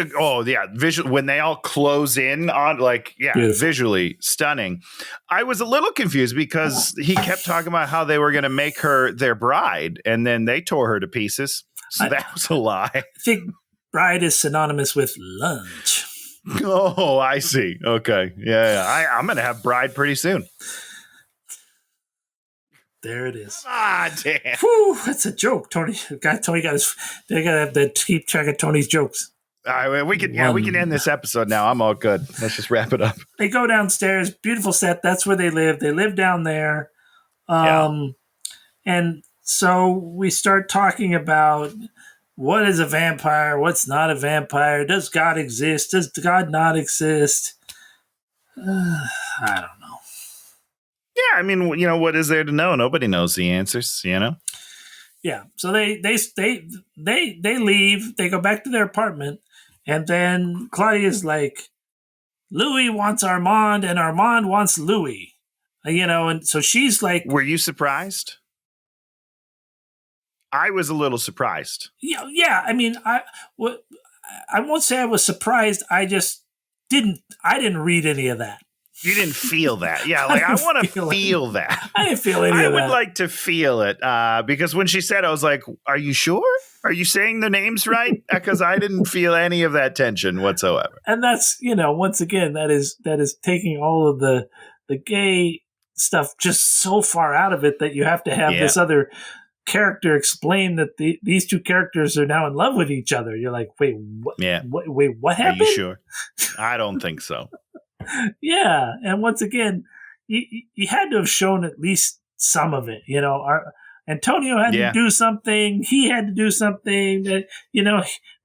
[SPEAKER 2] visual when they all close in on beautiful. Visually stunning. I was a little confused because he kept talking about how they were going to make her their bride, and then they tore her to pieces. So that was a lie.
[SPEAKER 1] I think bride is synonymous with lunch.
[SPEAKER 2] Oh, I see. Okay. Yeah. I'm going to have Bride pretty soon.
[SPEAKER 1] There it is.
[SPEAKER 2] Ah, damn.
[SPEAKER 1] Whew, that's a joke. Tony got his. They gotta have to keep track of Tony's jokes.
[SPEAKER 2] All right, we can end this episode now. I'm all good. Let's just wrap it up.
[SPEAKER 1] They go downstairs. Beautiful set. That's where they live. They live down there. And so we start talking about what is a vampire, what's not a vampire. Does God exist? Does God not exist? I don't know.
[SPEAKER 2] Yeah, I mean, what is there to know? Nobody knows the answers,
[SPEAKER 1] Yeah. So they leave. They go back to their apartment, and then Claudia's like, Louis wants Armand, and Armand wants Louis. And so she's like,
[SPEAKER 2] were you surprised? I was a little surprised.
[SPEAKER 1] Yeah. I mean, I won't say I was surprised. I just didn't read any of that.
[SPEAKER 2] You didn't feel that. Yeah, like I want to feel that.
[SPEAKER 1] I didn't feel any of that.
[SPEAKER 2] I would like to feel it because when she said, I was like, are you sure? Are you saying the names right? Because I didn't feel any of that tension whatsoever.
[SPEAKER 1] And that's, once again, that is taking all of the gay stuff just so far out of it that you have to have this other character explain that these two characters are now in love with each other. You're like, wait, what? Yeah. Wait, what happened?
[SPEAKER 2] Are you sure? I don't think so.
[SPEAKER 1] Yeah, and once again, you had to have shown at least some of it. Antonio had to do something. He had to do something. That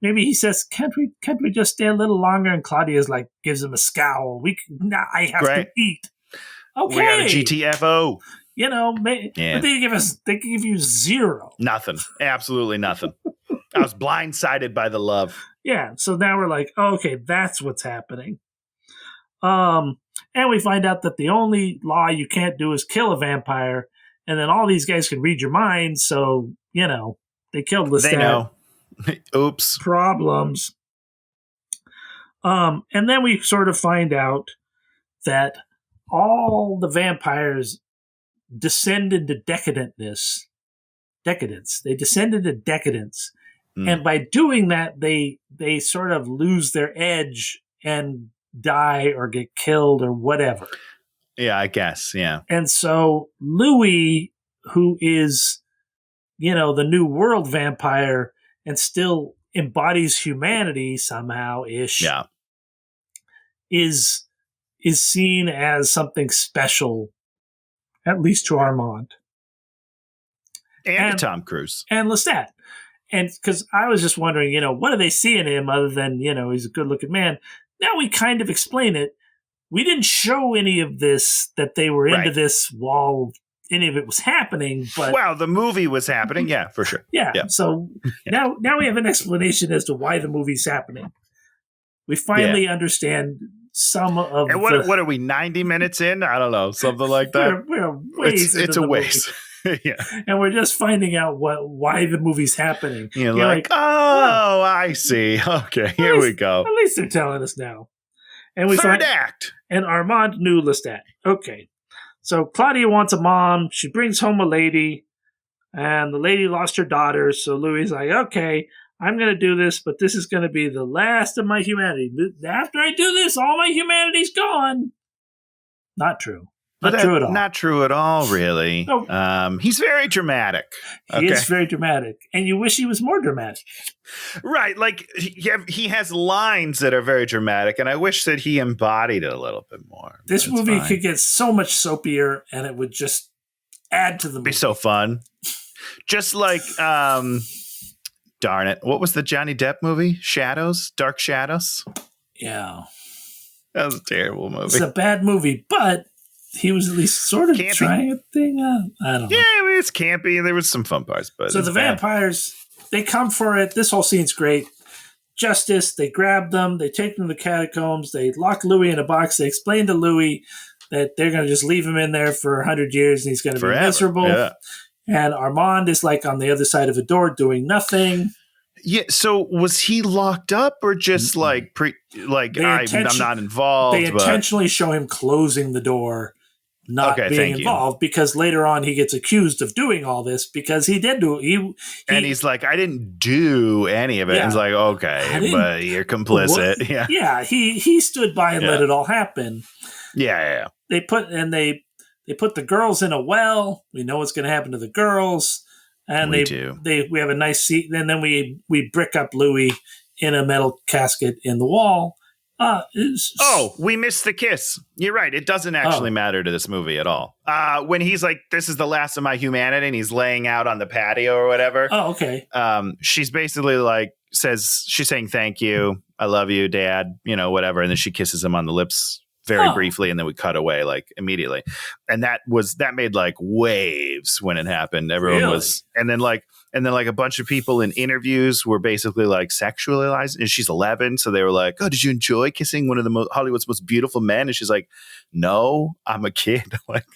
[SPEAKER 1] maybe he says, "Can't we just stay a little longer?" And Claudia's like, gives him a scowl. I have to eat. Okay,
[SPEAKER 2] we got a GTFO.
[SPEAKER 1] But they give you zero.
[SPEAKER 2] Nothing. Absolutely nothing. I was blindsided by the love.
[SPEAKER 1] Yeah, so now we're like, okay, that's what's happening. And we find out that the only law you can't do is kill a vampire, and then all these guys can read your mind, so, they killed Lestat.
[SPEAKER 2] They know. Oops.
[SPEAKER 1] Problems. And then we sort of find out that all the vampires descend into decadence. They descend into decadence. And by doing that, they sort of lose their edge and die or get killed or whatever.
[SPEAKER 2] Yeah, I guess. Yeah.
[SPEAKER 1] And so Louis, who is, the new world vampire and still embodies humanity somehow-ish, is seen as something special, at least to Armand.
[SPEAKER 2] And to Tom Cruise.
[SPEAKER 1] And Lestat. And because I was just wondering, what do they see in him other than, he's a good-looking man? Now we kind of explain it. We didn't show any of this, that they were into this while any of it was happening. But
[SPEAKER 2] the movie was happening. Yeah, for sure.
[SPEAKER 1] Yeah. So now we have an explanation as to why the movie's happening. We finally understand some of
[SPEAKER 2] and what are we, 90 minutes in? I don't know. Something like that.
[SPEAKER 1] We're ways
[SPEAKER 2] it's a waste. Yeah.
[SPEAKER 1] And we're just finding out why the movie's happening.
[SPEAKER 2] You're like, oh, I see. Okay, here we go.
[SPEAKER 1] At least they're telling us now. And we
[SPEAKER 2] Third act.
[SPEAKER 1] And Armand knew Lestat. Okay. So Claudia wants a mom. She brings home a lady. And the lady lost her daughter. So Louis is like, okay, I'm going to do this, but this is going to be the last of my humanity. After I do this, all my humanity's gone. Not true. Not true at all.
[SPEAKER 2] Not true at all, really. No. He's very dramatic.
[SPEAKER 1] He is very dramatic. And you wish he was more dramatic.
[SPEAKER 2] Right. Like, he has lines that are very dramatic, and I wish that he embodied it a little bit more.
[SPEAKER 1] This movie could get so much soapier, and it would just add to the movie.
[SPEAKER 2] Be so fun. Just like, darn it. What was the Johnny Depp movie? Shadows? Dark Shadows?
[SPEAKER 1] Yeah.
[SPEAKER 2] That was a terrible movie.
[SPEAKER 1] It's a bad movie, but he was at least sort of campy. Trying a thing. I don't know.
[SPEAKER 2] Yeah, I mean, it's campy. There was some fun parts, but
[SPEAKER 1] so the vampires, they come for it. This whole scene's great. Justice, they grab them, they take them to the catacombs, they lock Louis in a box. They explain to Louis that they're going to just leave him in there for 100 years and he's going to be miserable. Yeah. And Armand is like on the other side of a door doing nothing.
[SPEAKER 2] Yeah. So was he locked up or just like I'm not involved?
[SPEAKER 1] They intentionally show him closing the door. not being
[SPEAKER 2] thank you.
[SPEAKER 1] involved because later on he gets accused of doing all this because he did do it.
[SPEAKER 2] And he's like, I didn't do any of it.
[SPEAKER 1] Yeah.
[SPEAKER 2] And it's like, okay, but you're complicit.
[SPEAKER 1] What?
[SPEAKER 2] Yeah.
[SPEAKER 1] Yeah. He stood by and let it all happen.
[SPEAKER 2] Yeah.
[SPEAKER 1] They put the girls in a well. We know what's going to happen to the girls. And we have a nice seat. And then we brick up Louis in a metal casket in the wall.
[SPEAKER 2] We missed the kiss. You're right. It doesn't actually matter to this movie at all. When he's like, this is the last of my humanity, and he's laying out on the patio or whatever.
[SPEAKER 1] Oh, okay.
[SPEAKER 2] She's basically like, she's saying, thank you. I love you, Dad, whatever. And then she kisses him on the lips very briefly. And then we cut away like immediately. And that made like waves when it happened. Everyone was, and then like a bunch of people in interviews were basically like sexualized, and she's 11. So they were like, oh, did you enjoy kissing one of Hollywood's most beautiful men? And she's like, no, I'm a kid. Like,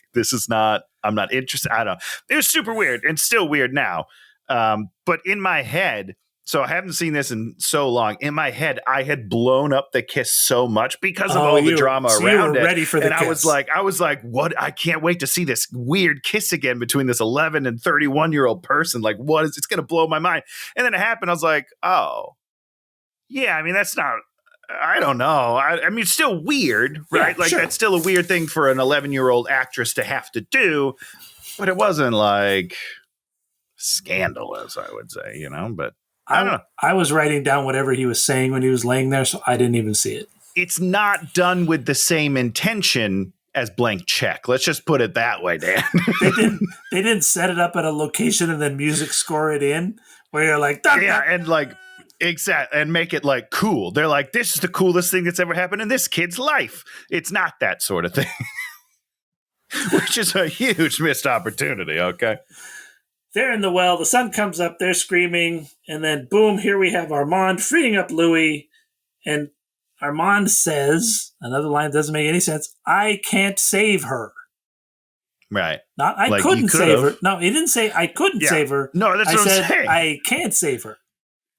[SPEAKER 2] I'm not interested. I don't know. It was super weird and still weird now. But in my head, so I haven't seen this in so long. In my head, I had blown up the kiss so much because of all the drama around it.
[SPEAKER 1] Ready for the
[SPEAKER 2] kiss. I was like, what? I can't wait to see this weird kiss again between this 11 and 31-year-old person. Like, what is it's going to blow my mind? And then it happened. I was like, oh, yeah. I mean, that's not. I don't know. I mean, it's still weird, right?
[SPEAKER 1] Yeah,
[SPEAKER 2] That's still a weird thing for an 11-year-old actress to have to do, but it wasn't like scandalous, I would say, But. I don't know.
[SPEAKER 1] I was writing down whatever he was saying when he was laying there, so I didn't even see it.
[SPEAKER 2] It's not done with the same intention as Blank Check. Let's just put it that way, Dan.
[SPEAKER 1] They didn't set it up at a location and then music score it in where you're like,
[SPEAKER 2] and like exactly, and make it like cool. They're like, this is the coolest thing that's ever happened in this kid's life. It's not that sort of thing, which is a huge missed opportunity. Okay.
[SPEAKER 1] They're in the well. The sun comes up. They're screaming. And then, boom, here we have Armand freeing up Louis. And Armand says, another line that doesn't make any sense, I can't save her.
[SPEAKER 2] Right.
[SPEAKER 1] Not I couldn't save her. No, he didn't say I couldn't save her.
[SPEAKER 2] No, that's what I'm saying.
[SPEAKER 1] I can't save her.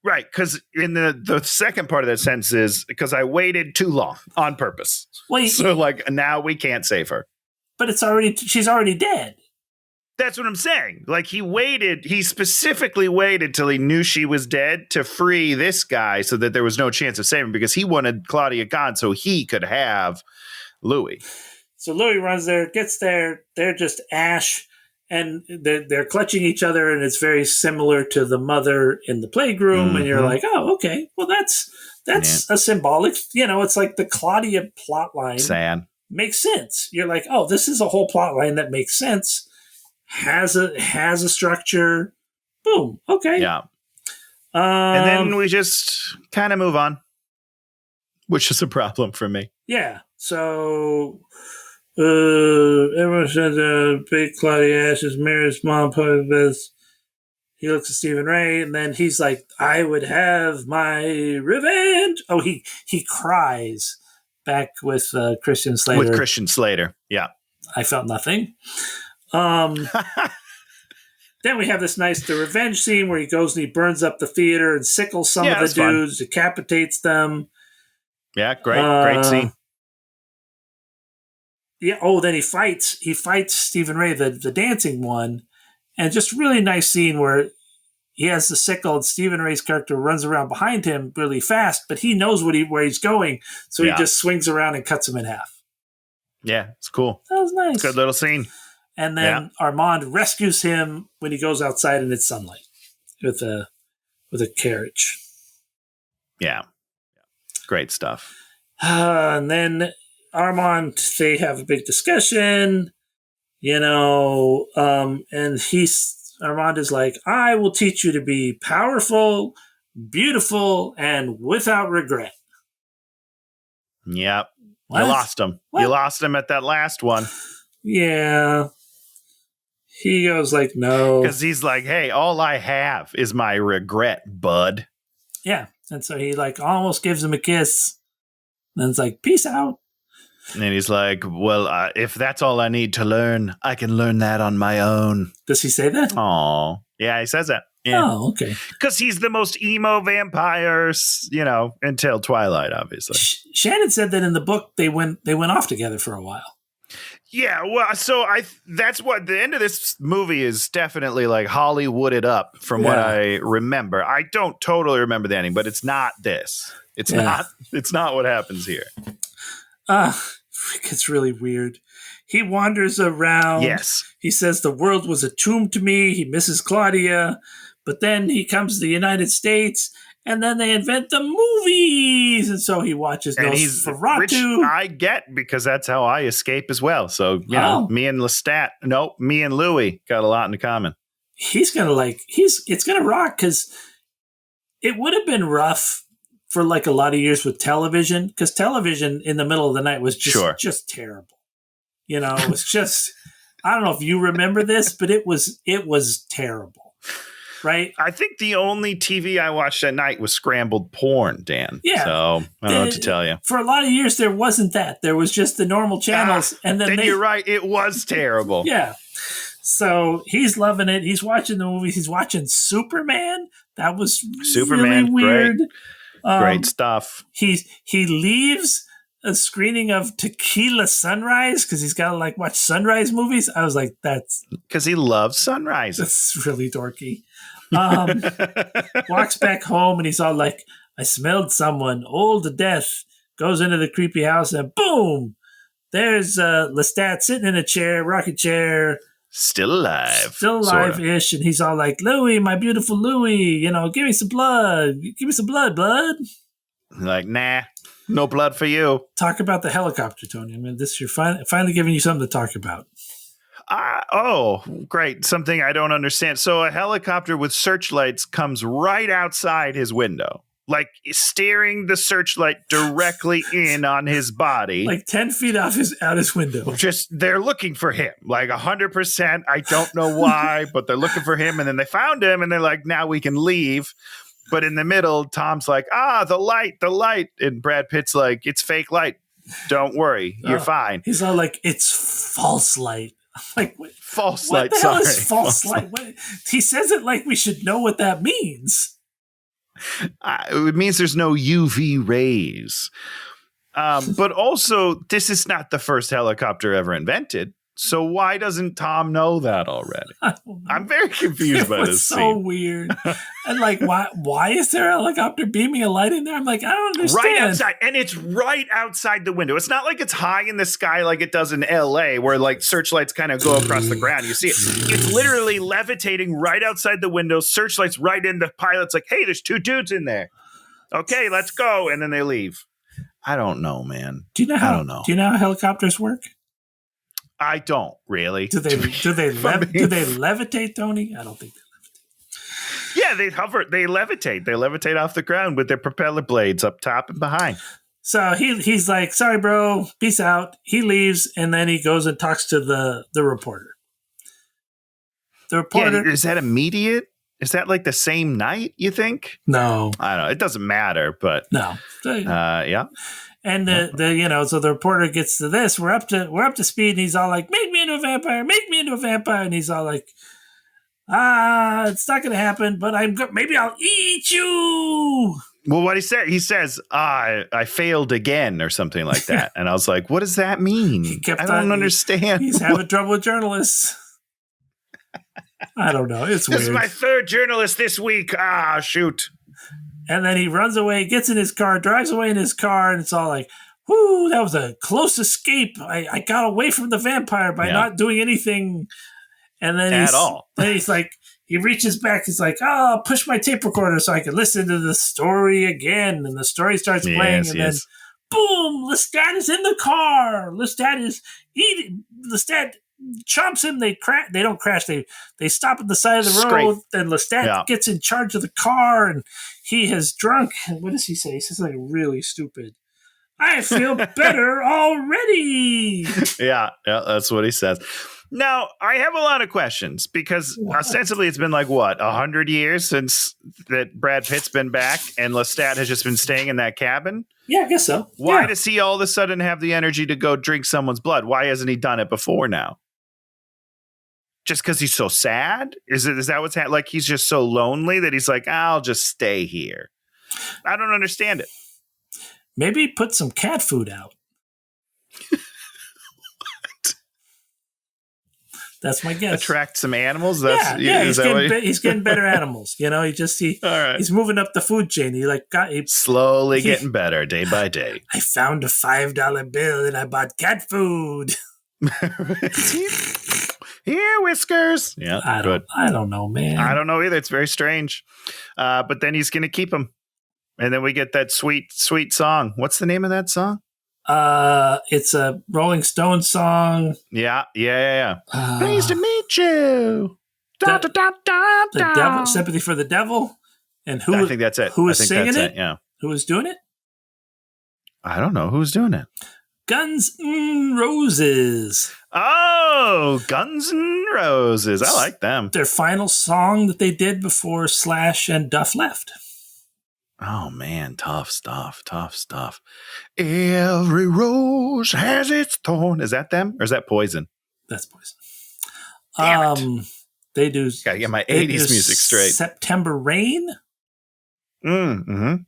[SPEAKER 2] Right, because in the second part of that sentence is because I waited too long on purpose.
[SPEAKER 1] Well,
[SPEAKER 2] so like now we can't save her.
[SPEAKER 1] But she's already dead.
[SPEAKER 2] That's what I'm saying. Like he specifically waited till he knew she was dead to free this guy so that there was no chance of saving because he wanted Claudia gone so he could have Louis.
[SPEAKER 1] So Louis runs there, gets there. They're just ash and they're clutching each other. And it's very similar to the mother in the playroom. Mm-hmm. And you're like, oh, okay. Well, that's a symbolic, it's like the Claudia plot line.
[SPEAKER 2] Sad.
[SPEAKER 1] Makes sense. You're like, oh, this is a whole plot line that makes sense. Has a structure. Boom. Okay.
[SPEAKER 2] Yeah. And then we just kind of move on, which is a problem for me.
[SPEAKER 1] Yeah. So everyone says big Claudia Ash's Mary's mom put this. He looks at Stephen Ray, and then he's like, "I would have my revenge." Oh, he cries back with Christian Slater.
[SPEAKER 2] With Christian Slater. Yeah.
[SPEAKER 1] I felt nothing. Then we have the revenge scene where he goes and he burns up the theater and sickles some of the dudes, decapitates them.
[SPEAKER 2] Yeah, great scene.
[SPEAKER 1] Yeah. Oh, then he fights Stephen Ray, the dancing one, and just really nice scene where he has the sickle and Stephen Ray's character runs around behind him really fast, but he knows where he's going, so he just swings around and cuts him in half.
[SPEAKER 2] Yeah, it's cool.
[SPEAKER 1] That was nice.
[SPEAKER 2] Good little scene.
[SPEAKER 1] And then Armand rescues him when he goes outside and it's sunlight with a carriage.
[SPEAKER 2] Yeah. Great stuff.
[SPEAKER 1] And then Armand, they have a big discussion, and Armand is like, I will teach you to be powerful, beautiful, and without regret.
[SPEAKER 2] Yep.
[SPEAKER 1] What?
[SPEAKER 2] You lost him. What? You lost him at that last one.
[SPEAKER 1] Yeah. He goes like, no.
[SPEAKER 2] Because he's like, hey, all I have is my regret, bud.
[SPEAKER 1] Yeah. And so he like almost gives him a kiss. And it's like, peace out.
[SPEAKER 2] And he's like, well, if that's all I need to learn, I can learn that on my own.
[SPEAKER 1] Does he say that?
[SPEAKER 2] Oh, yeah, he says that. Yeah.
[SPEAKER 1] Oh, okay.
[SPEAKER 2] Because he's the most emo vampire, until Twilight, obviously.
[SPEAKER 1] Shannon said that in the book they went off together for a while.
[SPEAKER 2] Yeah, well, so that's what the end of this movie is definitely like Hollywooded up from what I remember. I don't totally remember the ending, but it's not this. It's not what happens here.
[SPEAKER 1] It's really weird. He wanders around.
[SPEAKER 2] Yes.
[SPEAKER 1] He says the world was a tomb to me. He misses Claudia. But then he comes to the United States, and then they invent the movies. And so he watches Nosferatu.
[SPEAKER 2] Which I get because that's how I escape as well. So, you know, me and me and Louis got a lot in common.
[SPEAKER 1] He's going to it's going to rock because it would have been rough for like a lot of years with television because television in the middle of the night was just terrible. You know, it was just, I don't know if you remember this, but it was terrible, right?
[SPEAKER 2] I think the only TV I watched at night was scrambled porn, Dan.
[SPEAKER 1] Yeah.
[SPEAKER 2] So I don't know what to tell you.
[SPEAKER 1] For a lot of years, there wasn't that. There was just the normal channels. And then
[SPEAKER 2] you're right. It was terrible.
[SPEAKER 1] Yeah. So he's loving it. He's watching the movies. He's watching Superman. That was really weird.
[SPEAKER 2] Great stuff.
[SPEAKER 1] He leaves a screening of Tequila Sunrise because he's got to like watch sunrise movies. I was like, that's
[SPEAKER 2] because he loves sunrises.
[SPEAKER 1] That's really dorky. Walks back home and he's all like, I smelled someone old to death. Goes into the creepy house and boom, there's Lestat sitting in a chair, rocking chair.
[SPEAKER 2] Still alive-ish.
[SPEAKER 1] Sorta. And he's all like, Louie, my beautiful Louie, you know, give me some blood. Give me some blood.
[SPEAKER 2] Like, nah. No blood for you.
[SPEAKER 1] Talk about the helicopter, Tony. I mean, you're finally giving you something to talk about.
[SPEAKER 2] Great. Something I don't understand. So a helicopter with searchlights comes right outside his window, like steering the searchlight directly in on his body.
[SPEAKER 1] Like 10 feet out his window.
[SPEAKER 2] Just, they're looking for him, like 100%. I don't know why, but they're looking for him. And then they found him and they're like, now we can leave. But in the middle, Tom's like, the light. And Brad Pitt's like, it's fake light. Don't worry. You're fine.
[SPEAKER 1] He's all like, it's false light. I'm like,
[SPEAKER 2] false
[SPEAKER 1] what
[SPEAKER 2] light.
[SPEAKER 1] The hell is false light? He says it like we should know what that means.
[SPEAKER 2] It means there's no UV rays. But also, this is not the first helicopter ever invented. So why doesn't Tom know that already? I'm very confused by this scene.
[SPEAKER 1] So weird. And like, why is there a helicopter beaming a light in there? I'm like, I don't understand.
[SPEAKER 2] Right outside. And it's right outside the window. It's not like it's high in the sky like it does in LA where like searchlights kind of go across the ground. You see it. It's literally levitating right outside the window. Searchlights right in the pilot's like, hey, there's two dudes in there. Okay, let's go. And then they leave. I don't know, man.
[SPEAKER 1] Do you know how helicopters work?
[SPEAKER 2] I don't really.
[SPEAKER 1] Do they levitate, Tony? I don't think they levitate.
[SPEAKER 2] Yeah, they hover. They levitate. They levitate off the ground with their propeller blades up top and behind.
[SPEAKER 1] So he's like, sorry, bro. Peace out. He leaves, and then he goes and talks to the reporter. The reporter.
[SPEAKER 2] Yeah, is that immediate? Is that like the same night, you think?
[SPEAKER 1] No.
[SPEAKER 2] I don't know. It doesn't matter, but.
[SPEAKER 1] No.
[SPEAKER 2] Yeah.
[SPEAKER 1] And so the reporter gets to this. We're up to speed, and he's all like, "Make me into a vampire! Make me into a vampire!" And he's all like, it's not going to happen, but maybe I'll eat you.
[SPEAKER 2] Well, what he says, I failed again, or something like that. And I was like, what does that mean? I don't understand.
[SPEAKER 1] He's having trouble with journalists. I don't know. It's weird.
[SPEAKER 2] This is my third journalist this week. Shoot.
[SPEAKER 1] And then he runs away, gets in his car, drives away in his car, and it's all like, whoo, that was a close escape. I got away from the vampire by not doing anything. And then he's like, he reaches back, he's like, push my tape recorder so I can listen to the story again. And the story starts playing, and then boom, Lestat is in the car. Lestat is eating. Lestat chomps him. They don't crash. They stop at the side of the road. Then Lestat gets in charge of the car, and he has drunk. What does he say? He says something really stupid. I feel better already.
[SPEAKER 2] Yeah, that's what he says. Now, I have a lot of questions because ostensibly it's been like, 100 years since that Brad Pitt's been back and Lestat has just been staying in that cabin?
[SPEAKER 1] Yeah, I guess so.
[SPEAKER 2] Why does he all of a sudden have the energy to go drink someone's blood? Why hasn't he done it before now? Just because he's so sad? Is that what's happening? Like he's just so lonely that he's like, I'll just stay here. I don't understand it.
[SPEAKER 1] Maybe put some cat food out. That's my guess.
[SPEAKER 2] Attract some animals.
[SPEAKER 1] He's getting better animals. You know, he's moving up the food chain.
[SPEAKER 2] Slowly getting better day by day.
[SPEAKER 1] I found a $5 bill and I bought cat food.
[SPEAKER 2] Here, Whiskers. Yeah,
[SPEAKER 1] I don't know, man.
[SPEAKER 2] I don't know either. It's very strange. But then he's going to keep him. And then we get that sweet, sweet song. What's the name of that song?
[SPEAKER 1] It's a Rolling Stones song.
[SPEAKER 2] Yeah. Pleased to meet you.
[SPEAKER 1] The Devil, Sympathy for the Devil. And who?
[SPEAKER 2] I think that's it.
[SPEAKER 1] Who was singing it?
[SPEAKER 2] Yeah.
[SPEAKER 1] Who was doing it?
[SPEAKER 2] I don't know who's doing it.
[SPEAKER 1] Guns N' Roses.
[SPEAKER 2] Oh, Guns N' Roses. I like them.
[SPEAKER 1] Their final song that they did before Slash and Duff left.
[SPEAKER 2] Oh, man. Tough stuff. Every rose has its thorn. Is that them? Or is that Poison?
[SPEAKER 1] That's Poison.
[SPEAKER 2] Damn it.
[SPEAKER 1] They do.
[SPEAKER 2] Gotta get my 80s music straight.
[SPEAKER 1] September Rain.
[SPEAKER 2] And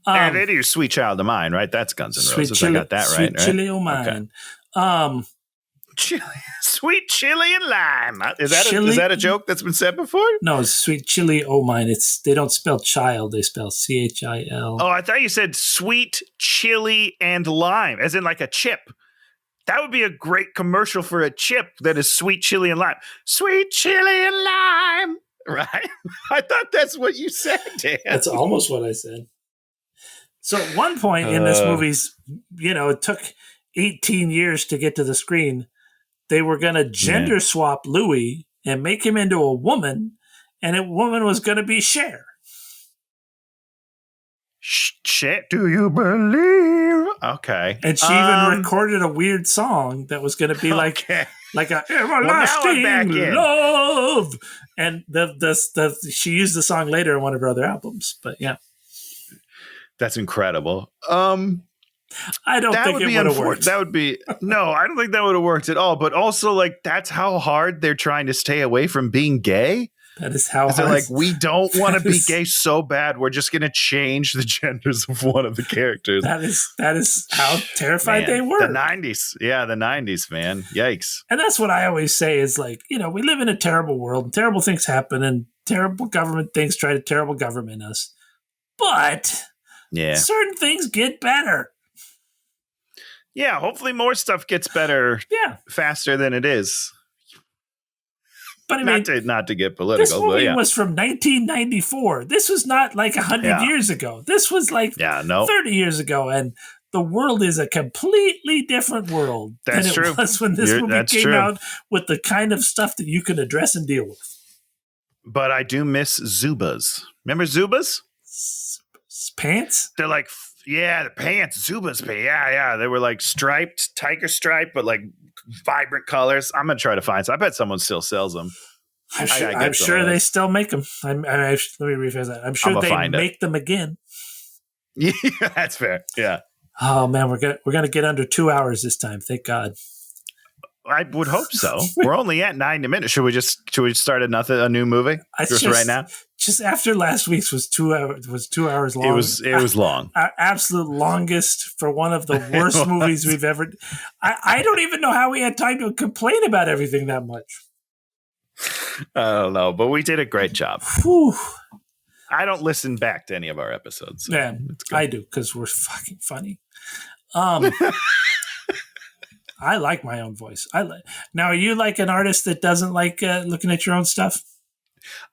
[SPEAKER 2] they do Sweet Child of Mine, right? That's Guns N' Roses. I got that right.
[SPEAKER 1] Sweet Chili O' Mine.
[SPEAKER 2] Okay. Sweet chili and lime. Is that a joke that's been said before?
[SPEAKER 1] No, it's Sweet Chili O' Mine. They don't spell child. They spell CHIL.
[SPEAKER 2] Oh, I thought you said sweet chili and lime, as in like a chip. That would be a great commercial for a chip that is sweet chili and lime. Sweet chili and lime. Right? I thought that's what you said, Dan.
[SPEAKER 1] That's almost what I said. So at one point in this movie's, it took 18 years to get to the screen. They were going to gender swap Louis and make him into a woman, and a woman was going to be Cher.
[SPEAKER 2] Shit, do you believe? Okay.
[SPEAKER 1] And she even recorded a weird song that was going to be like a everlasting love. And she used the song later in one of her other albums. But yeah.
[SPEAKER 2] That's incredible.
[SPEAKER 1] I don't think it would have worked.
[SPEAKER 2] That would be no, I don't think that would have worked at all. But also, that's how hard they're trying to stay away from being gay.
[SPEAKER 1] That is how
[SPEAKER 2] hard. We don't want to be gay so bad. We're just going to change the genders of one of the characters.
[SPEAKER 1] That is how terrified they were.
[SPEAKER 2] The 90s. Yeah, the 90s, man. Yikes.
[SPEAKER 1] And that's what I always say is we live in a terrible world. And terrible things happen and terrible government things try to terrible government us. But certain things get better.
[SPEAKER 2] Yeah, hopefully more stuff gets better faster than it is.
[SPEAKER 1] But I mean,
[SPEAKER 2] not to get political.
[SPEAKER 1] This movie was from 1994. This was not 100 years ago. This was 30 years ago. And the world is a completely different world than it was when this movie came out with the kind of stuff that you can address and deal with.
[SPEAKER 2] But I do miss Zubas. Remember Zubas?
[SPEAKER 1] Pants?
[SPEAKER 2] They're the pants, Zubas pants. Yeah. They were striped, tiger stripe, but vibrant colors. I'm going to try to find some. I bet someone still sells them.
[SPEAKER 1] I'm sure they still make them. Let me rephrase that. I'm sure they make them again.
[SPEAKER 2] Yeah, that's fair. Yeah.
[SPEAKER 1] Oh man, we're gonna get under 2 hours this time. Thank God.
[SPEAKER 2] I would hope so. We're only at 90 minutes. Should we start a new movie right now? Just after last week's was 2 hours long. It was long.
[SPEAKER 1] Our absolute longest for one of the worst movies we've ever. I don't even know how we had time to complain about everything that much.
[SPEAKER 2] I don't know, but we did a great job.
[SPEAKER 1] Whew.
[SPEAKER 2] I don't listen back to any of our episodes. So
[SPEAKER 1] yeah, I do because we're fucking funny. I like my own voice. Now, are you an artist that doesn't like looking at your own stuff?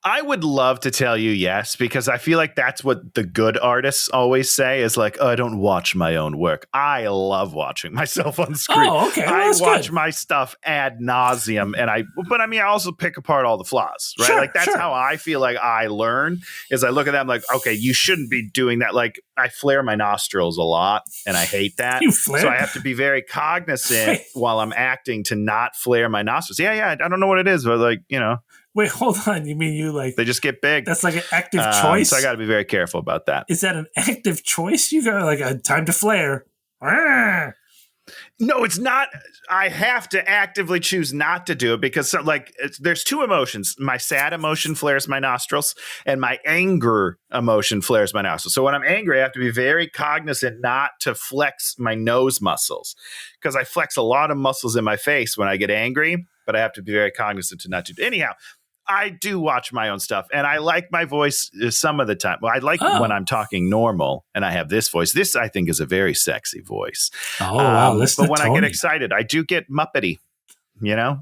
[SPEAKER 2] I would love to tell you yes, because I feel like that's what the good artists always say is I don't watch my own work. I love watching myself on screen.
[SPEAKER 1] Oh, okay. Well,
[SPEAKER 2] I watch my stuff ad nauseum, but I also pick apart all the flaws, right?
[SPEAKER 1] Sure,
[SPEAKER 2] that's how I feel like I learn is I look at them okay, you shouldn't be doing that. I flare my nostrils a lot and I hate that.
[SPEAKER 1] You flare?
[SPEAKER 2] So I have to be very cognizant while I'm acting to not flare my nostrils. Yeah. I don't know what it is, but
[SPEAKER 1] Wait, hold on. You mean
[SPEAKER 2] they just get big?
[SPEAKER 1] That's an active choice?
[SPEAKER 2] So I got to be very careful about that.
[SPEAKER 1] Is that an active choice? You got a time to flare.
[SPEAKER 2] No, it's not. I have to actively choose not to do it because there's two emotions. My sad emotion flares my nostrils and my anger emotion flares my nostrils. So when I'm angry, I have to be very cognizant not to flex my nose muscles because I flex a lot of muscles in my face when I get angry. but I have to be very cognizant to not to. Anyhow, I do watch my own stuff, and I like my voice some of the time. Well, I like when I'm talking normal, and I have this voice. This, I think, is a very sexy voice.
[SPEAKER 1] Oh, wow.
[SPEAKER 2] But when I get excited, I do get Muppety,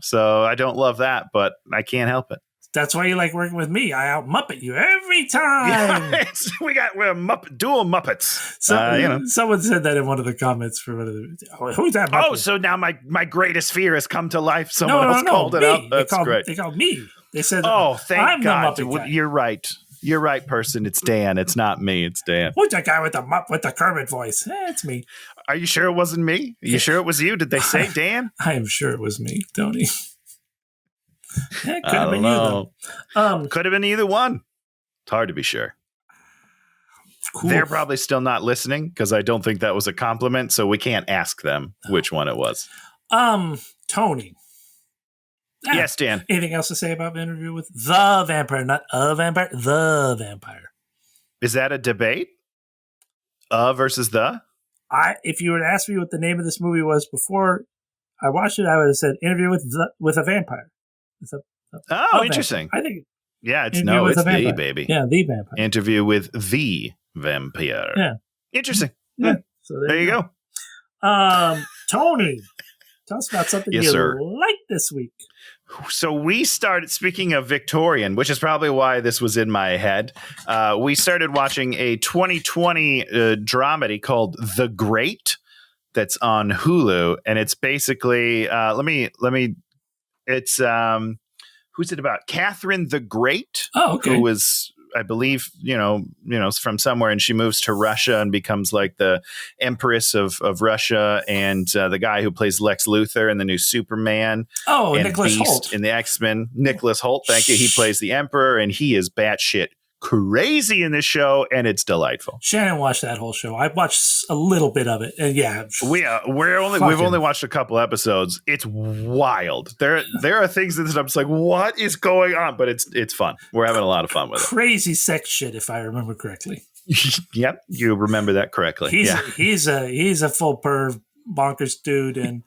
[SPEAKER 2] so I don't love that, but I can't help it.
[SPEAKER 1] That's why you like working with me. I out Muppet you every time.
[SPEAKER 2] Yeah, we're dual Muppets.
[SPEAKER 1] Someone said that in one of the comments for one of the. Who's that Muppet?
[SPEAKER 2] Oh, so now my greatest fear has come to life. Someone else called it out. That's great.
[SPEAKER 1] They called me. They said,
[SPEAKER 2] "Oh, thank
[SPEAKER 1] I'm
[SPEAKER 2] God!
[SPEAKER 1] The Muppet guy.
[SPEAKER 2] You're right. You're right, person. It's Dan. It's not me. It's Dan.
[SPEAKER 1] Who's that guy with the Kermit voice? It's me.
[SPEAKER 2] Are you sure it wasn't me? Are you sure it was you? Did they say Dan?
[SPEAKER 1] I am sure it was me, Tony. It could have been you, though.
[SPEAKER 2] Could have been either one. It's hard to be sure. Cool. They're probably still not listening because I don't think that was a compliment, so we can't ask them which one it was.
[SPEAKER 1] Tony.
[SPEAKER 2] Yes, Dan.
[SPEAKER 1] Anything else to say about the interview with the vampire? Not a vampire, the vampire.
[SPEAKER 2] Is that a debate? Versus the?
[SPEAKER 1] If you were to ask me what the name of this movie was before I watched it, I would have said interview with a vampire.
[SPEAKER 2] Interesting.
[SPEAKER 1] I think.
[SPEAKER 2] Yeah, it's the baby.
[SPEAKER 1] Yeah, the vampire.
[SPEAKER 2] Interview with the vampire.
[SPEAKER 1] Yeah.
[SPEAKER 2] Interesting.
[SPEAKER 1] Yeah. So
[SPEAKER 2] there you go.
[SPEAKER 1] Tony, tell us about something liked this week.
[SPEAKER 2] So we started, speaking of Victorian, which is probably why this was in my head, we started watching a 2020 dramedy called The Great that's on Hulu. And it's basically, it's, who's it about? Catherine the Great, who was, I believe, from somewhere, and she moves to Russia and becomes like the Empress of Russia, and the guy who plays Lex Luthor in the new Superman.
[SPEAKER 1] Oh,
[SPEAKER 2] and
[SPEAKER 1] Nicholas
[SPEAKER 2] Beast
[SPEAKER 1] Hoult.
[SPEAKER 2] In the X-Men. Nicholas Hoult, thank you. He plays the Emperor, and he is batshit crazy in this show, and it's delightful.
[SPEAKER 1] Shannon watched that whole show. I watched a little bit of it, and
[SPEAKER 2] we've only watched a couple episodes. It's wild. There are things that I'm just like, what is going on? But it's fun. We're having a lot of fun with it.
[SPEAKER 1] Crazy sex shit, if I remember correctly.
[SPEAKER 2] Yep, you remember that correctly.
[SPEAKER 1] He's a full perv bonkers dude, and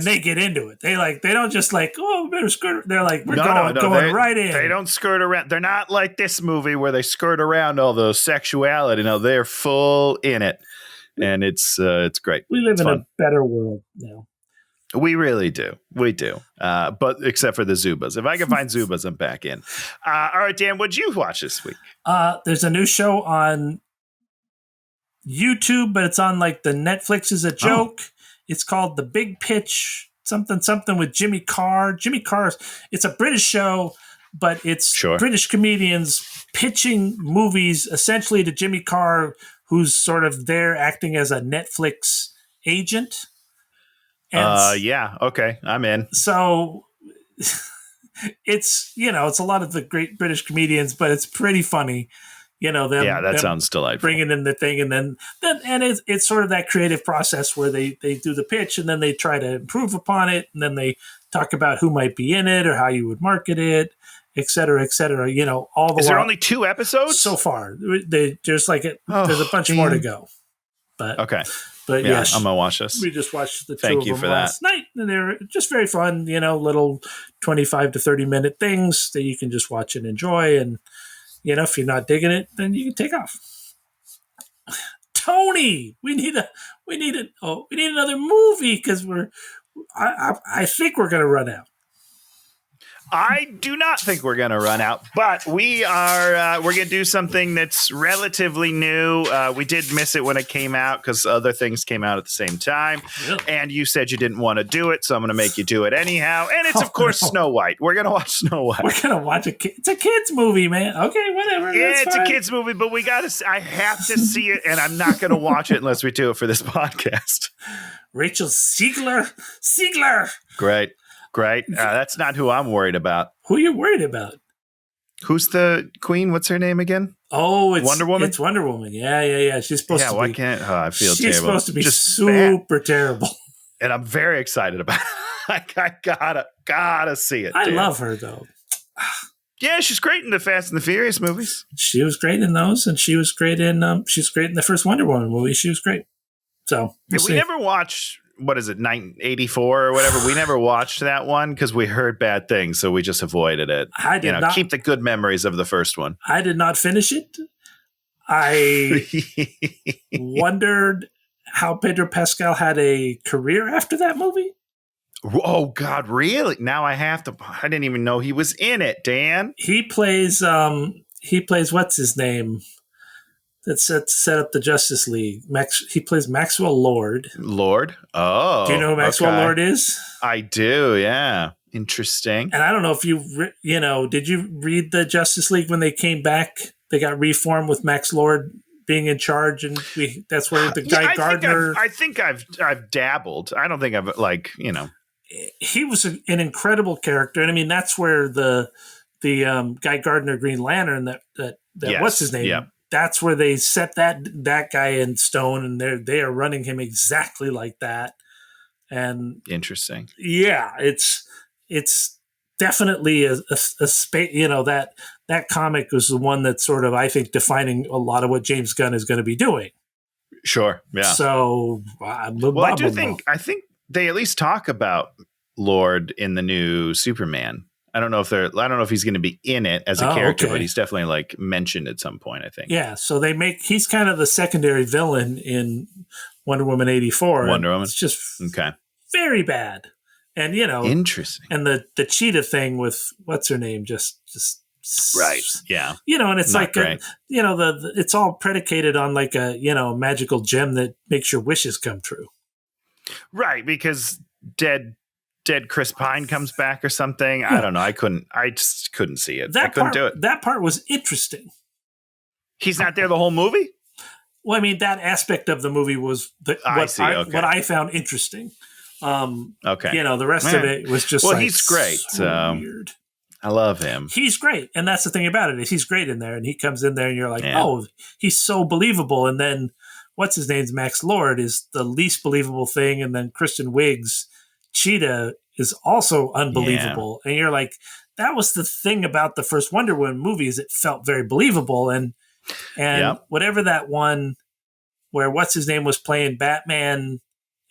[SPEAKER 1] they get into it. They don't just better skirt. They're like, we're going right in.
[SPEAKER 2] They don't skirt around. They're not like this movie where they skirt around all the sexuality. No, they're full in it, and it's great.
[SPEAKER 1] We live in a better world now.
[SPEAKER 2] We really do. We do. But except for the Zubas. If I can find Zubas, I'm back in. All right, Dan, what'd you watch this week?
[SPEAKER 1] There's a new show on YouTube, but it's on like the Netflix is a joke. It's called The Big Pitch, something with Jimmy Carr. Jimmy Carr's, it's a British show, but it's British comedians pitching movies essentially to Jimmy Carr, who's sort of there acting as a Netflix agent. And
[SPEAKER 2] okay, I'm in.
[SPEAKER 1] So it's a lot of the great British comedians, but it's pretty funny. Them
[SPEAKER 2] sounds delightful.
[SPEAKER 1] Bringing in the thing, and then it's sort of that creative process where they do the pitch, and then they try to improve upon it, and then they talk about who might be in it or how you would market it, et cetera, et cetera. All the
[SPEAKER 2] Is there only 2 episodes
[SPEAKER 1] so far? There's there's a bunch more to go. But
[SPEAKER 2] okay.
[SPEAKER 1] But
[SPEAKER 2] yes, I'm gonna watch this.
[SPEAKER 1] We just watched the two of them last night, and they're just very fun. Little 25 to 30 minute things that you can just watch and enjoy, and if you're not digging it, then you can take off. Tony, we need another movie because I think we're gonna run out.
[SPEAKER 2] I do not think we're going to run out, but we're going to do something that's relatively new. We did miss it when it came out because other things came out at the same time. Really? And you said you didn't want to do it, so I'm going to make you do it anyhow. And it's, of course, Snow White. We're going to watch Snow White.
[SPEAKER 1] We're going to watch it's a kid's movie, man. Okay, whatever.
[SPEAKER 2] Yeah, it's a kid's movie, but I have to see it, and I'm not going to watch it unless we do it for this podcast.
[SPEAKER 1] Rachel Ziegler.
[SPEAKER 2] Great. That's not who I'm worried about.
[SPEAKER 1] Who are you worried about?
[SPEAKER 2] Who's the queen? What's her name again?
[SPEAKER 1] Oh, it's
[SPEAKER 2] Wonder Woman.
[SPEAKER 1] It's Wonder Woman. Yeah. She's supposed to be.
[SPEAKER 2] Why can't? I feel
[SPEAKER 1] she's
[SPEAKER 2] terrible.
[SPEAKER 1] She's supposed to be just super terrible.
[SPEAKER 2] And I'm very excited about it. I gotta see it.
[SPEAKER 1] I love her though.
[SPEAKER 2] Yeah, she's great in the Fast and the Furious movies.
[SPEAKER 1] She was great in those, and she was great in the first Wonder Woman movie. She was great. So
[SPEAKER 2] we never watched what is it, 1984 or whatever. We never watched that one because we heard bad things, so we just avoided it.
[SPEAKER 1] I did not
[SPEAKER 2] keep the good memories of the first one.
[SPEAKER 1] I did not finish it. I wondered how Pedro Pascal had a career after that movie.
[SPEAKER 2] Oh God, really? Now I have to. I didn't even know he was in it. Dan.
[SPEAKER 1] He plays what's his name? That set up the Justice League. He plays Maxwell Lord.
[SPEAKER 2] Lord? Oh.
[SPEAKER 1] Do you know who Maxwell Lord is?
[SPEAKER 2] I do, yeah. Interesting.
[SPEAKER 1] And I don't know if did you read the Justice League when they came back? They got reformed with Max Lord being in charge, and that's where the guy Gardner.
[SPEAKER 2] I think I've dabbled. I don't think I've
[SPEAKER 1] He was an incredible character, and I mean that's where the guy Gardner Green Lantern that yes, what's his name?
[SPEAKER 2] Yeah.
[SPEAKER 1] That's where they set that guy in stone, and they are running him exactly like that. And
[SPEAKER 2] interesting.
[SPEAKER 1] Yeah, it's definitely a space. That comic was the one that's sort of, I think, defining a lot of what James Gunn is going to be doing.
[SPEAKER 2] Sure. Yeah.
[SPEAKER 1] So,
[SPEAKER 2] I think they at least talk about Lord in the new Superman. I don't know if he's going to be in it as a character, but he's definitely mentioned at some point, I think.
[SPEAKER 1] Yeah. So he's kind of the secondary villain in Wonder Woman 84.
[SPEAKER 2] Wonder Woman.
[SPEAKER 1] It's just very bad. And,
[SPEAKER 2] interesting.
[SPEAKER 1] And the cheetah thing with what's her name, just
[SPEAKER 2] right. Yeah.
[SPEAKER 1] And it's it's all predicated on a magical gem that makes your wishes come true.
[SPEAKER 2] Right. Because dead Chris Pine comes back or something. Yeah. I don't know. I just couldn't see it. I couldn't do it.
[SPEAKER 1] That part was interesting.
[SPEAKER 2] He's not there the whole movie?
[SPEAKER 1] Well, I mean, that aspect of the movie was what I found interesting. The rest of it was just
[SPEAKER 2] he's great.
[SPEAKER 1] So weird.
[SPEAKER 2] I love him.
[SPEAKER 1] He's great. And that's the thing about it is he's great in there. And he comes in there and you're like, oh, he's so believable. And then what's his name's Max Lord is the least believable thing. And then Kristen Wiig's Cheetah is also unbelievable. Yeah. And you're like, that was the thing about the first Wonder Woman movie is it felt very believable. And whatever that one where what's his name was playing Batman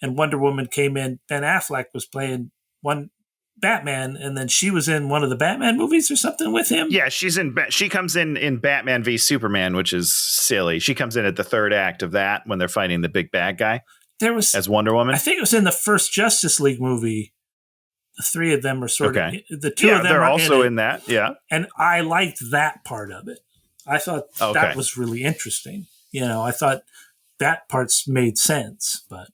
[SPEAKER 1] and Wonder Woman came in, Ben Affleck was playing one Batman, and then she was in one of the Batman movies or something with him.
[SPEAKER 2] Yeah, she comes in Batman v Superman, which is silly. She comes in at the third act of that when they're fighting the big bad guy. As Wonder Woman.
[SPEAKER 1] I think it was in the first Justice League movie. The three of them are sort of the two of them.
[SPEAKER 2] They're
[SPEAKER 1] are
[SPEAKER 2] also in that. Yeah,
[SPEAKER 1] and I liked that part of it. I thought that was really interesting. I thought that part's made sense, but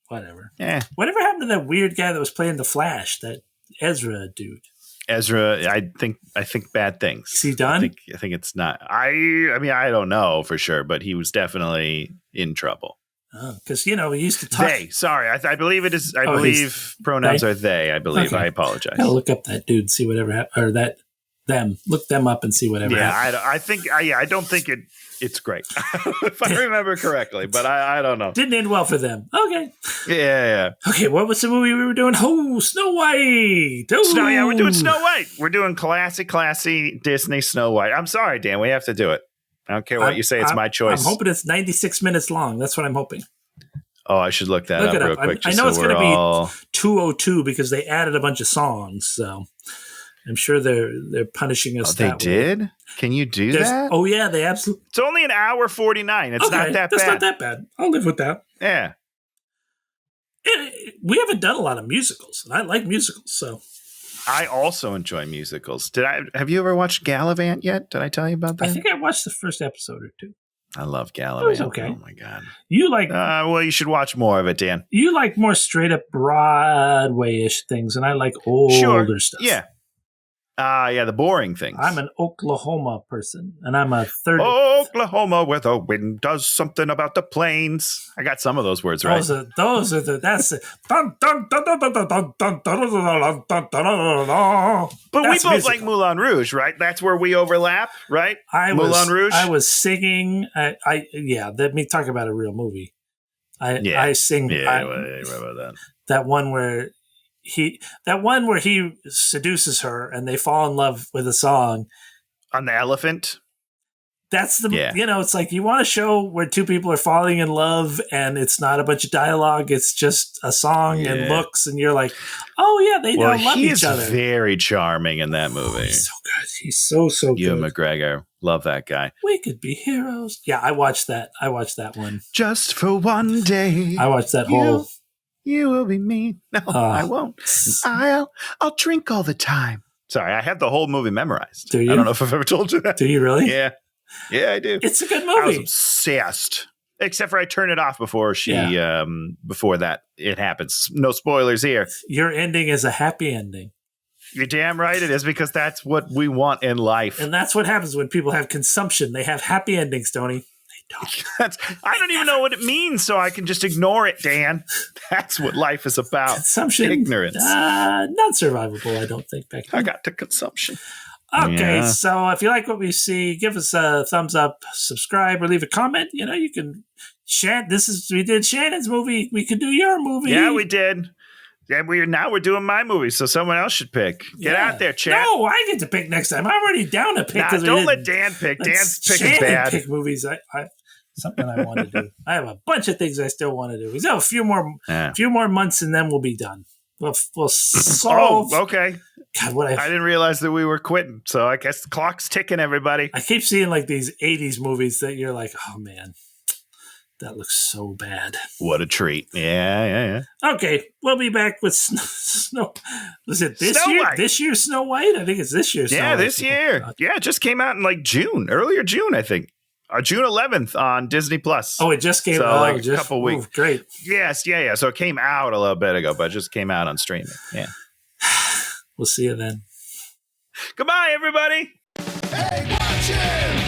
[SPEAKER 1] whatever.
[SPEAKER 2] Yeah.
[SPEAKER 1] Whatever happened to that weird guy that was playing the Flash? That Ezra dude.
[SPEAKER 2] Ezra, I think bad things.
[SPEAKER 1] Is he done?
[SPEAKER 2] I think it's not. I mean, I don't know for sure, but he was definitely in trouble.
[SPEAKER 1] Because he used to talk.
[SPEAKER 2] They. Sorry, I believe it is. I believe pronouns are they. I believe. Okay. I apologize.
[SPEAKER 1] I'll look up that dude, see whatever happened, or that them. Look them up and see whatever. happened.
[SPEAKER 2] I think. I don't think it's great if I remember correctly, but I don't know.
[SPEAKER 1] Didn't end well for them. Okay.
[SPEAKER 2] Yeah.
[SPEAKER 1] Okay, what was the movie we were doing? Oh, Snow White.
[SPEAKER 2] We're doing Snow White. We're doing classy Disney Snow White. I'm sorry, Dan. We have to do it. I don't care what you say. It's my choice.
[SPEAKER 1] I'm hoping it's 96 minutes long. That's what I'm hoping.
[SPEAKER 2] Oh, I should look that up real quick.
[SPEAKER 1] I know it's going to be 2:02 because they added a bunch of songs. So I'm sure they're punishing us.
[SPEAKER 2] They did? Can you do that?
[SPEAKER 1] Oh, yeah, they absolutely.
[SPEAKER 2] It's only an hour 49. It's not that bad.
[SPEAKER 1] That's not that bad. I'll live with that.
[SPEAKER 2] Yeah.
[SPEAKER 1] We haven't done a lot of musicals, and I like musicals, so.
[SPEAKER 2] I also enjoy musicals. Have you ever watched Gallivant yet? Did I tell you about that?
[SPEAKER 1] I think I watched the first episode or two.
[SPEAKER 2] I love Gallivant. It
[SPEAKER 1] was okay.
[SPEAKER 2] Oh my god.
[SPEAKER 1] You like?
[SPEAKER 2] Well, you should watch more of it, Dan.
[SPEAKER 1] You like more straight up Broadway-ish things, and I like older stuff.
[SPEAKER 2] Yeah. The boring things.
[SPEAKER 1] I'm an Oklahoma person, and I'm a third.
[SPEAKER 2] Oklahoma, where the wind does something about the plains. I got some of those words right.
[SPEAKER 1] That's it.
[SPEAKER 2] But we both like Moulin Rouge, right? That's where we overlap, right? Moulin Rouge.
[SPEAKER 1] I was singing. Let me talk about a real movie. I sing.
[SPEAKER 2] Yeah, what about that?
[SPEAKER 1] That one where he seduces her and they fall in love with a song
[SPEAKER 2] on the elephant.
[SPEAKER 1] That's it's like you want a show where two people are falling in love and it's not a bunch of dialogue. It's just a song and looks. And you're like, oh, yeah, they now love each other.
[SPEAKER 2] He's very charming in that movie.
[SPEAKER 1] He's so good. He's so good.
[SPEAKER 2] Ewan McGregor. Love that guy.
[SPEAKER 1] We could be heroes. Yeah, I watched that. One.
[SPEAKER 2] Just for one day.
[SPEAKER 1] I watched that whole.
[SPEAKER 2] You will be me. No, I won't. I'll drink all the time. Sorry, I have the whole movie memorized.
[SPEAKER 1] Do you?
[SPEAKER 2] I don't know if I've ever told you that.
[SPEAKER 1] Do you really?
[SPEAKER 2] Yeah. Yeah, I do.
[SPEAKER 1] It's a good movie.
[SPEAKER 2] I was obsessed. Except for I turned it off before before that it happens. No spoilers here.
[SPEAKER 1] Your ending is a happy ending.
[SPEAKER 2] You're damn right it is, because that's what we want in life.
[SPEAKER 1] And that's what happens when people have consumption. They have happy endings, Tony.
[SPEAKER 2] I don't even know what it means, so I can just ignore it, Dan. That's what life is about.
[SPEAKER 1] Consumption.
[SPEAKER 2] Ignorance.
[SPEAKER 1] Not survivable, I don't think. Back then.
[SPEAKER 2] I got to consumption.
[SPEAKER 1] Okay, so if you like what we see, give us a thumbs up, subscribe, or leave a comment. You can share. We did Shannon's movie. We could do your movie.
[SPEAKER 2] Yeah, we did. Yeah, we're doing my movie, so someone else should pick. Get out there, chat.
[SPEAKER 1] No, I get to pick next time. I'm already down to pick.
[SPEAKER 2] Don't let Dan pick. Dan's picking bad.
[SPEAKER 1] Pick movies. Something I want to do. I have a bunch of things I still want to do. We still have a few more months, and then we'll be done. We'll solve.
[SPEAKER 2] Oh, okay. God, I didn't realize that we were quitting, so I guess the clock's ticking, everybody.
[SPEAKER 1] I keep seeing like these 80s movies that you're like, oh man, that looks so bad.
[SPEAKER 2] What a treat. Yeah.
[SPEAKER 1] Okay, we'll be back with Snow. Was it this
[SPEAKER 2] Snow
[SPEAKER 1] year?
[SPEAKER 2] White.
[SPEAKER 1] This year's Snow White? I think it's this year's Snow White.
[SPEAKER 2] Yeah, this year. Yeah, it just came out in like June, earlier June, I think. June 11th on Disney Plus.
[SPEAKER 1] Oh, it just came out.
[SPEAKER 2] Like a couple weeks.
[SPEAKER 1] Great.
[SPEAKER 2] Yes, yeah. So it came out a little bit ago, but it just came out on streaming. Yeah.
[SPEAKER 1] We'll see you then.
[SPEAKER 2] Goodbye, everybody.
[SPEAKER 3] Hey, watch him!